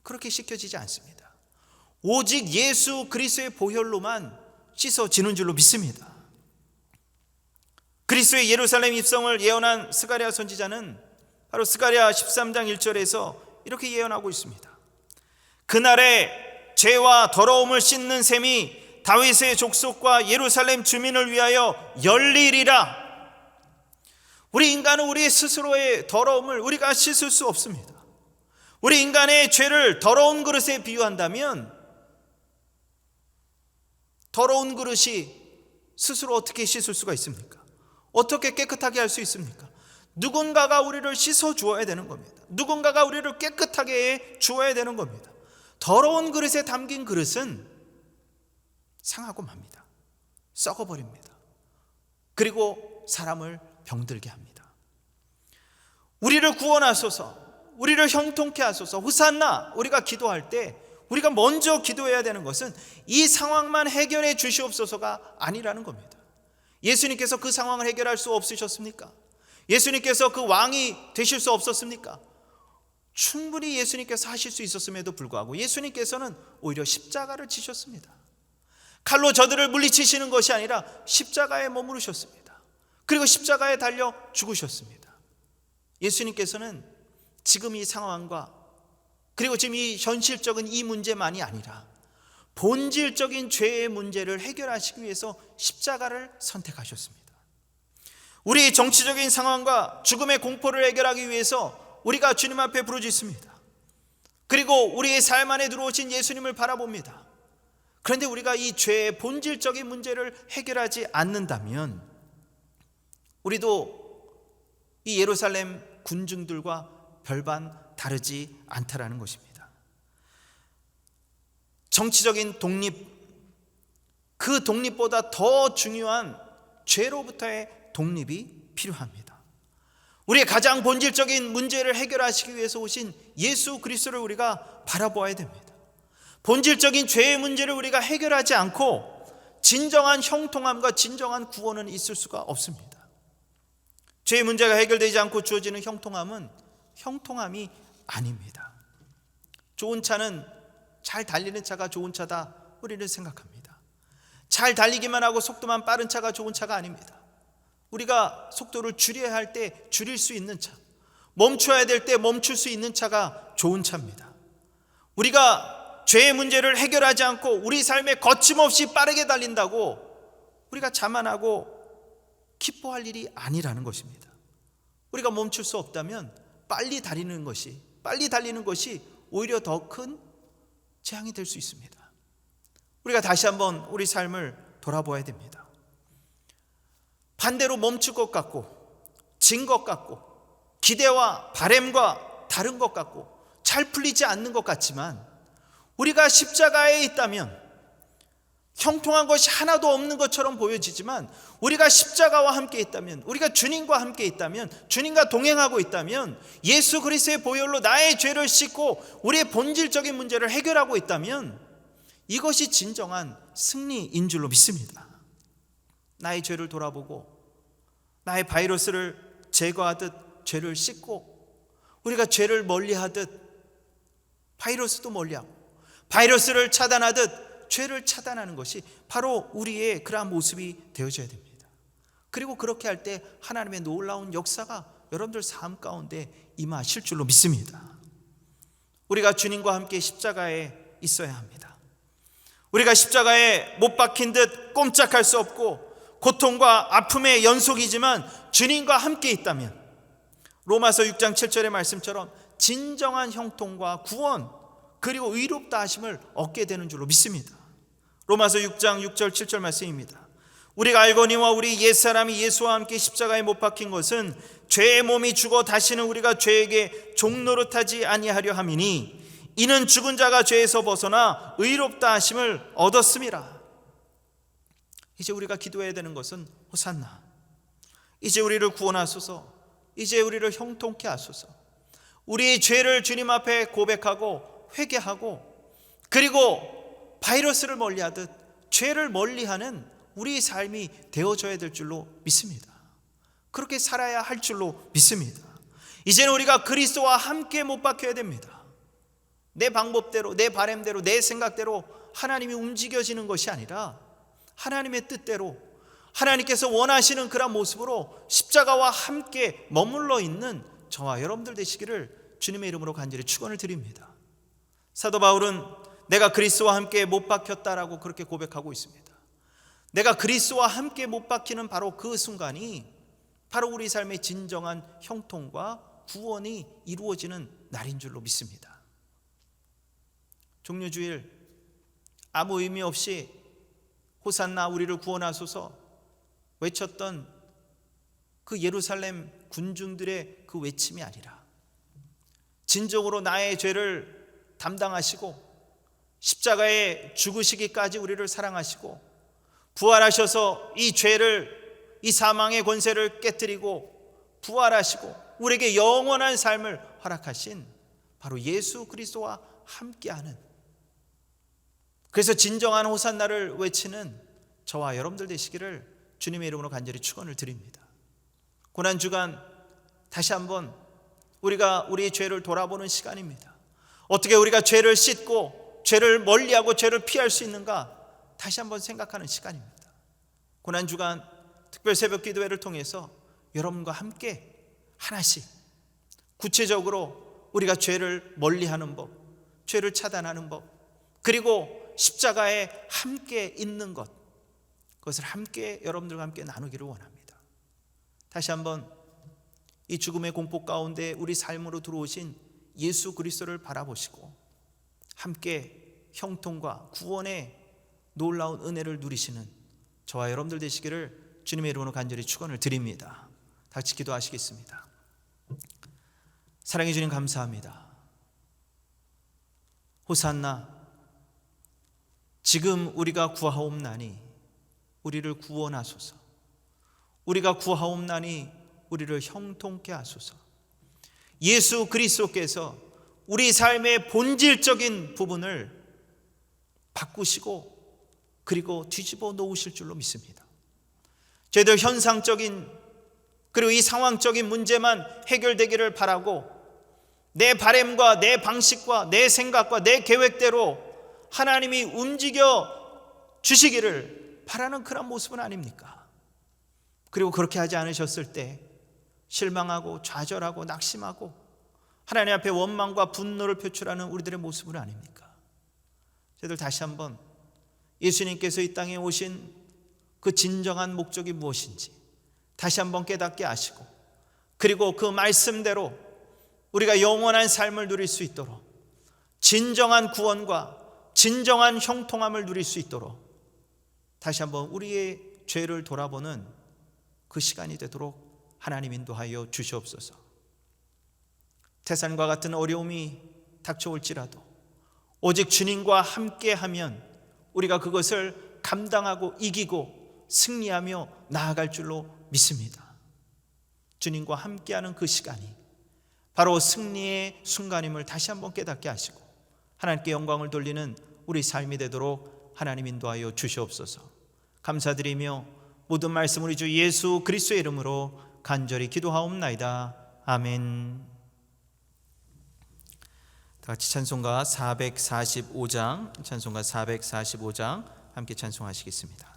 그렇게 씻겨지지 않습니다. 오직 예수 그리스도의 보혈로만 씻어지는 줄로 믿습니다. 그리스도의 예루살렘 입성을 예언한 스가랴 선지자는 바로 스가랴 13장 1절에서 이렇게 예언하고 있습니다. 그날에 죄와 더러움을 씻는 셈이 다윗의 족속과 예루살렘 주민을 위하여 열리리라. 우리 인간은 우리 스스로의 더러움을 우리가 씻을 수 없습니다. 우리 인간의 죄를 더러운 그릇에 비유한다면 더러운 그릇이 스스로 어떻게 씻을 수가 있습니까? 어떻게 깨끗하게 할 수 있습니까? 누군가가 우리를 씻어 주어야 되는 겁니다. 누군가가 우리를 깨끗하게 해 주어야 되는 겁니다. 더러운 그릇에 담긴 그릇은 상하고 맙니다. 썩어버립니다. 그리고 사람을 병들게 합니다. 우리를 구원하소서, 우리를 형통케 하소서, 호산나, 우리가 기도할 때 우리가 먼저 기도해야 되는 것은 이 상황만 해결해 주시옵소서가 아니라는 겁니다. 예수님께서 그 상황을 해결할 수 없으셨습니까? 예수님께서 그 왕이 되실 수 없었습니까? 충분히 예수님께서 하실 수 있었음에도 불구하고 예수님께서는 오히려 십자가를 지셨습니다. 칼로 저들을 물리치시는 것이 아니라 십자가에 머무르셨습니다. 그리고 십자가에 달려 죽으셨습니다. 예수님께서는 지금 이 상황과 그리고 지금 이 현실적인 이 문제만이 아니라 본질적인 죄의 문제를 해결하시기 위해서 십자가를 선택하셨습니다. 우리 정치적인 상황과 죽음의 공포를 해결하기 위해서 우리가 주님 앞에 부르짖습니다. 그리고 우리의 삶 안에 들어오신 예수님을 바라봅니다. 그런데 우리가 이 죄의 본질적인 문제를 해결하지 않는다면 우리도 이 예루살렘 군중들과 별반 다르지 않다라는 것입니다. 정치적인 독립, 그 독립보다 더 중요한 죄로부터의 독립이 필요합니다. 우리의 가장 본질적인 문제를 해결하시기 위해서 오신 예수 그리스도를 우리가 바라보아야 됩니다. 본질적인 죄의 문제를 우리가 해결하지 않고 진정한 형통함과 진정한 구원은 있을 수가 없습니다. 죄의 문제가 해결되지 않고 주어지는 형통함은 형통함이 아닙니다. 좋은 차는 잘 달리는 차가 좋은 차다 우리는 생각합니다. 잘 달리기만 하고 속도만 빠른 차가 좋은 차가 아닙니다. 우리가 속도를 줄여야 할 때 줄일 수 있는 차, 멈춰야 될 때 멈출 수 있는 차가 좋은 차입니다. 우리가 죄의 문제를 해결하지 않고 우리 삶에 거침없이 빠르게 달린다고 우리가 자만하고 기뻐할 일이 아니라는 것입니다. 우리가 멈출 수 없다면 빨리 달리는 것이 오히려 더 큰 재앙이 될 수 있습니다. 우리가 다시 한번 우리 삶을 돌아보아야 됩니다. 반대로 멈출 것 같고 진 것 같고 기대와 바램과 다른 것 같고 잘 풀리지 않는 것 같지만 우리가 십자가에 있다면 형통한 것이 하나도 없는 것처럼 보여지지만 우리가 십자가와 함께 있다면, 우리가 주님과 함께 있다면, 주님과 동행하고 있다면, 예수 그리스도의 보혈로 나의 죄를 씻고 우리의 본질적인 문제를 해결하고 있다면 이것이 진정한 승리인 줄로 믿습니다. 나의 죄를 돌아보고 나의 바이러스를 제거하듯 죄를 씻고, 우리가 죄를 멀리하듯 바이러스도 멀리하고, 바이러스를 차단하듯 죄를 차단하는 것이 바로 우리의 그러한 모습이 되어져야 됩니다. 그리고 그렇게 할 때 하나님의 놀라운 역사가 여러분들 삶 가운데 임하실 줄로 믿습니다. 우리가 주님과 함께 십자가에 있어야 합니다. 우리가 십자가에 못 박힌 듯 꼼짝할 수 없고 고통과 아픔의 연속이지만 주님과 함께 있다면 로마서 6장 7절의 말씀처럼 진정한 형통과 구원 그리고 의롭다 하심을 얻게 되는 줄로 믿습니다. 로마서 6장 6절 7절 말씀입니다. 우리가 알거니와 우리 옛사람이 예수와 함께 십자가에 못 박힌 것은 죄의 몸이 죽어 다시는 우리가 죄에게 종노릇하지 아니하려 함이니 이는 죽은 자가 죄에서 벗어나 의롭다 하심을 얻었음이라. 이제 우리가 기도해야 되는 것은 호산나, 이제 우리를 구원하소서, 이제 우리를 형통케 하소서. 우리의 죄를 주님 앞에 고백하고 회개하고, 그리고 바이러스를 멀리하듯 죄를 멀리하는 우리의 삶이 되어져야 될 줄로 믿습니다. 그렇게 살아야 할 줄로 믿습니다. 이제는 우리가 그리스도와 함께 못 박혀야 됩니다. 내 방법대로, 내 바람대로, 내 생각대로 하나님이 움직여지는 것이 아니라 하나님의 뜻대로, 하나님께서 원하시는 그런 모습으로 십자가와 함께 머물러 있는 저와 여러분들 되시기를 주님의 이름으로 간절히 축원을 드립니다. 사도 바울은 내가 그리스도와 함께 못 박혔다라고 그렇게 고백하고 있습니다. 내가 그리스도와 함께 못 박히는 바로 그 순간이 바로 우리 삶의 진정한 형통과 구원이 이루어지는 날인 줄로 믿습니다. 종료주일 아무 의미 없이 호산나 우리를 구원하소서 외쳤던 그 예루살렘 군중들의 그 외침이 아니라 진정으로 나의 죄를 담당하시고 십자가에 죽으시기까지 우리를 사랑하시고 부활하셔서 이 죄를, 이 사망의 권세를 깨뜨리고 부활하시고 우리에게 영원한 삶을 허락하신 바로 예수 그리스도와 함께하는, 그래서 진정한 호산나를 외치는 저와 여러분들 되시기를 주님의 이름으로 간절히 축원을 드립니다. 고난주간 다시 한번 우리가 우리의 죄를 돌아보는 시간입니다. 어떻게 우리가 죄를 씻고 죄를 멀리하고 죄를 피할 수 있는가 다시 한번 생각하는 시간입니다. 고난주간 특별 새벽 기도회를 통해서 여러분과 함께 하나씩 구체적으로 우리가 죄를 멀리하는 법, 죄를 차단하는 법, 그리고 십자가에 함께 있는 것, 그것을 함께 여러분들과 함께 나누기를 원합니다. 다시 한번 이 죽음의 공포 가운데 우리 삶으로 들어오신 예수 그리스도를 바라보시고 함께 형통과 구원의 놀라운 은혜를 누리시는 저와 여러분들 되시기를 주님의 이름으로 간절히 축원을 드립니다. 다 같이 기도하시겠습니다. 사랑해 주님 감사합니다. 호산나, 지금 우리가 구하옵나니 우리를 구원하소서. 우리가 구하옵나니 우리를 형통케 하소서. 예수 그리스도께서 우리 삶의 본질적인 부분을 바꾸시고 그리고 뒤집어 놓으실 줄로 믿습니다. 저희들 현상적인 그리고 이 상황적인 문제만 해결되기를 바라고 내 바람과 내 방식과 내 생각과 내 계획대로 하나님이 움직여 주시기를 바라는 그런 모습은 아닙니까? 그리고 그렇게 하지 않으셨을 때 실망하고 좌절하고 낙심하고 하나님 앞에 원망과 분노를 표출하는 우리들의 모습은 아닙니까? 저희들 다시 한번 예수님께서 이 땅에 오신 그 진정한 목적이 무엇인지 다시 한번 깨닫게 하시고, 그리고 그 말씀대로 우리가 영원한 삶을 누릴 수 있도록, 진정한 구원과 진정한 형통함을 누릴 수 있도록 다시 한번 우리의 죄를 돌아보는 그 시간이 되도록 하나님 인도하여 주시옵소서. 태산과 같은 어려움이 닥쳐올지라도 오직 주님과 함께하면 우리가 그것을 감당하고 이기고 승리하며 나아갈 줄로 믿습니다. 주님과 함께하는 그 시간이 바로 승리의 순간임을 다시 한번 깨닫게 하시고 하나님께 영광을 돌리는 우리 삶이 되도록 하나님 인도하여 주시옵소서. 감사드리며 모든 말씀 우리 주 예수 그리스도의 이름으로 간절히 기도하옵나이다. 아멘. 다 같이 찬송가 445장 함께 찬송하시겠습니다.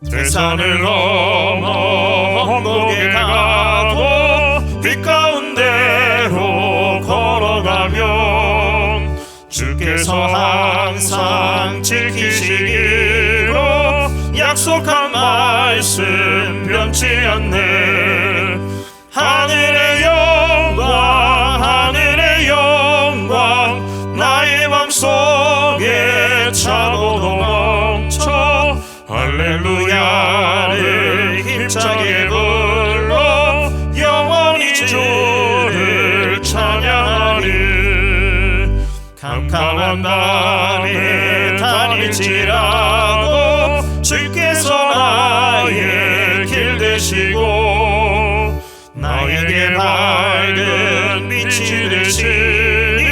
대산을 넘어 언덕에 가도 빛 가운데로 걸어가면 주께서 항상 지키시기로 약속한 말씀 변치 않네. 하늘의 영광 나의 맘속에 차고도 넘쳐 할렐루야를 힘차게 불러 영원히 주를 찬양하리. 캄캄한 밤에 다닐지라도 주께서 나의 길 되시고 나에게 밝은 빛이 되시니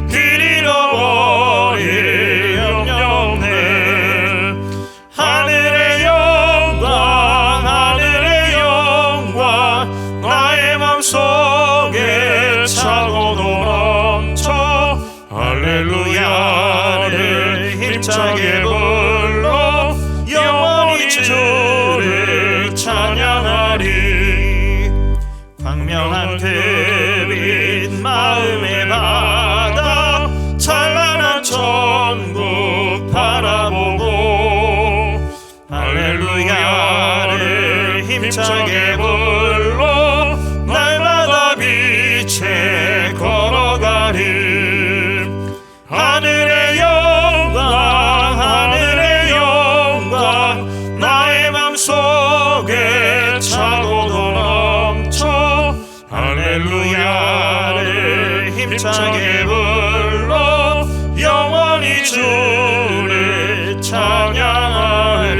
길 잃어버릴 염려 없네. 하늘의 영광 나의 맘속에 차고도 넘쳐 할렐루야를 힘차게 불러 영원히 주를 찬양하리. 광명한 태빛 마음에 받아 찬란한 천국 바라보고 할렐루야를 힘차게 불러 날마다 빛에 걸어가리. 하늘의 영광 나의 맘속에 차고도 넘쳐 할렐루야를 힘차게 불러 영원히 주를 찬양하리.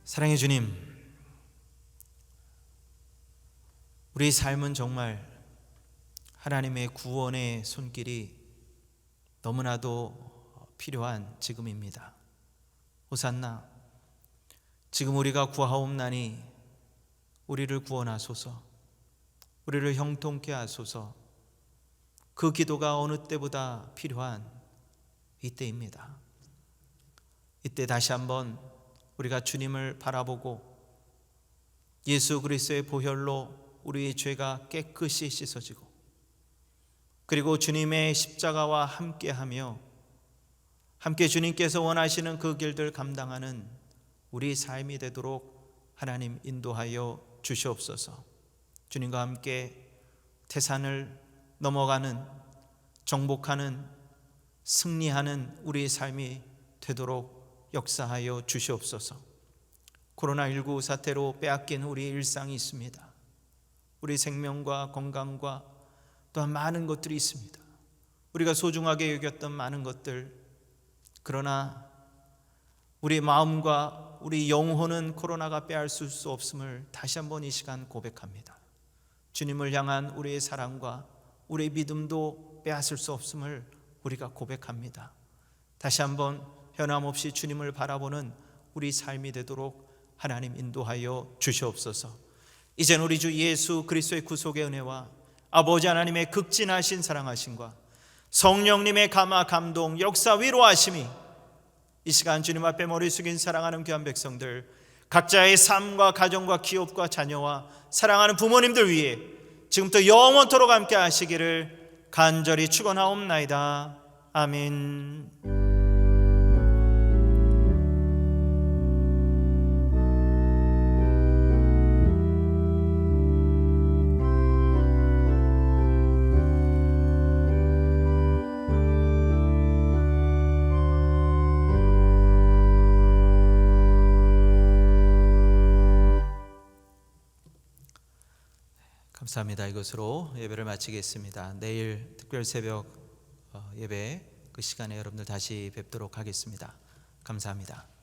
사랑의 주님, 우리 삶은 정말 하나님의 구원의 손길이 너무나도 필요한 지금입니다. 호산나, 지금 우리가 구하옵나니 우리를 구원하소서, 우리를 형통케 하소서. 그 기도가 어느 때보다 필요한 이때입니다. 이때 다시 한번 우리가 주님을 바라보고 예수 그리스도의 보혈로 우리의 죄가 깨끗이 씻어지고 그리고 주님의 십자가와 함께하며 함께 주님께서 원하시는 그 길들 감당하는 우리 삶이 되도록 하나님 인도하여 주시옵소서. 주님과 함께 태산을 넘어가는, 정복하는, 승리하는 우리의 삶이 되도록 역사하여 주시옵소서. 코로나19 사태로 빼앗긴 우리의 일상이 있습니다. 우리 생명과 건강과 또한 많은 것들이 있습니다. 우리가 소중하게 여겼던 많은 것들, 그러나 우리 마음과 우리 영혼은 코로나가 빼앗을 수 없음을 다시 한번 이 시간 고백합니다. 주님을 향한 우리의 사랑과 우리의 믿음도 빼앗을 수 없음을 우리가 고백합니다. 다시 한번 변함없이 주님을 바라보는 우리 삶이 되도록 하나님 인도하여 주시옵소서. 이젠 우리 주 예수 그리스도의 구속의 은혜와 아버지 하나님의 극진하신 사랑하심과 성령님의 감화 감동 역사 위로하심이 이 시간 주님 앞에 머리 숙인 사랑하는 귀한 백성들 각자의 삶과 가정과 기업과 자녀와 사랑하는 부모님들 위해 지금부터 영원토록 함께 하시기를 간절히 축원하옵나이다. 아멘. 감사합니다. 이것으로 예배를 마치겠습니다. 내일 특별 새벽 예배 그 시간에 여러분들 다시 뵙도록 하겠습니다. 감사합니다.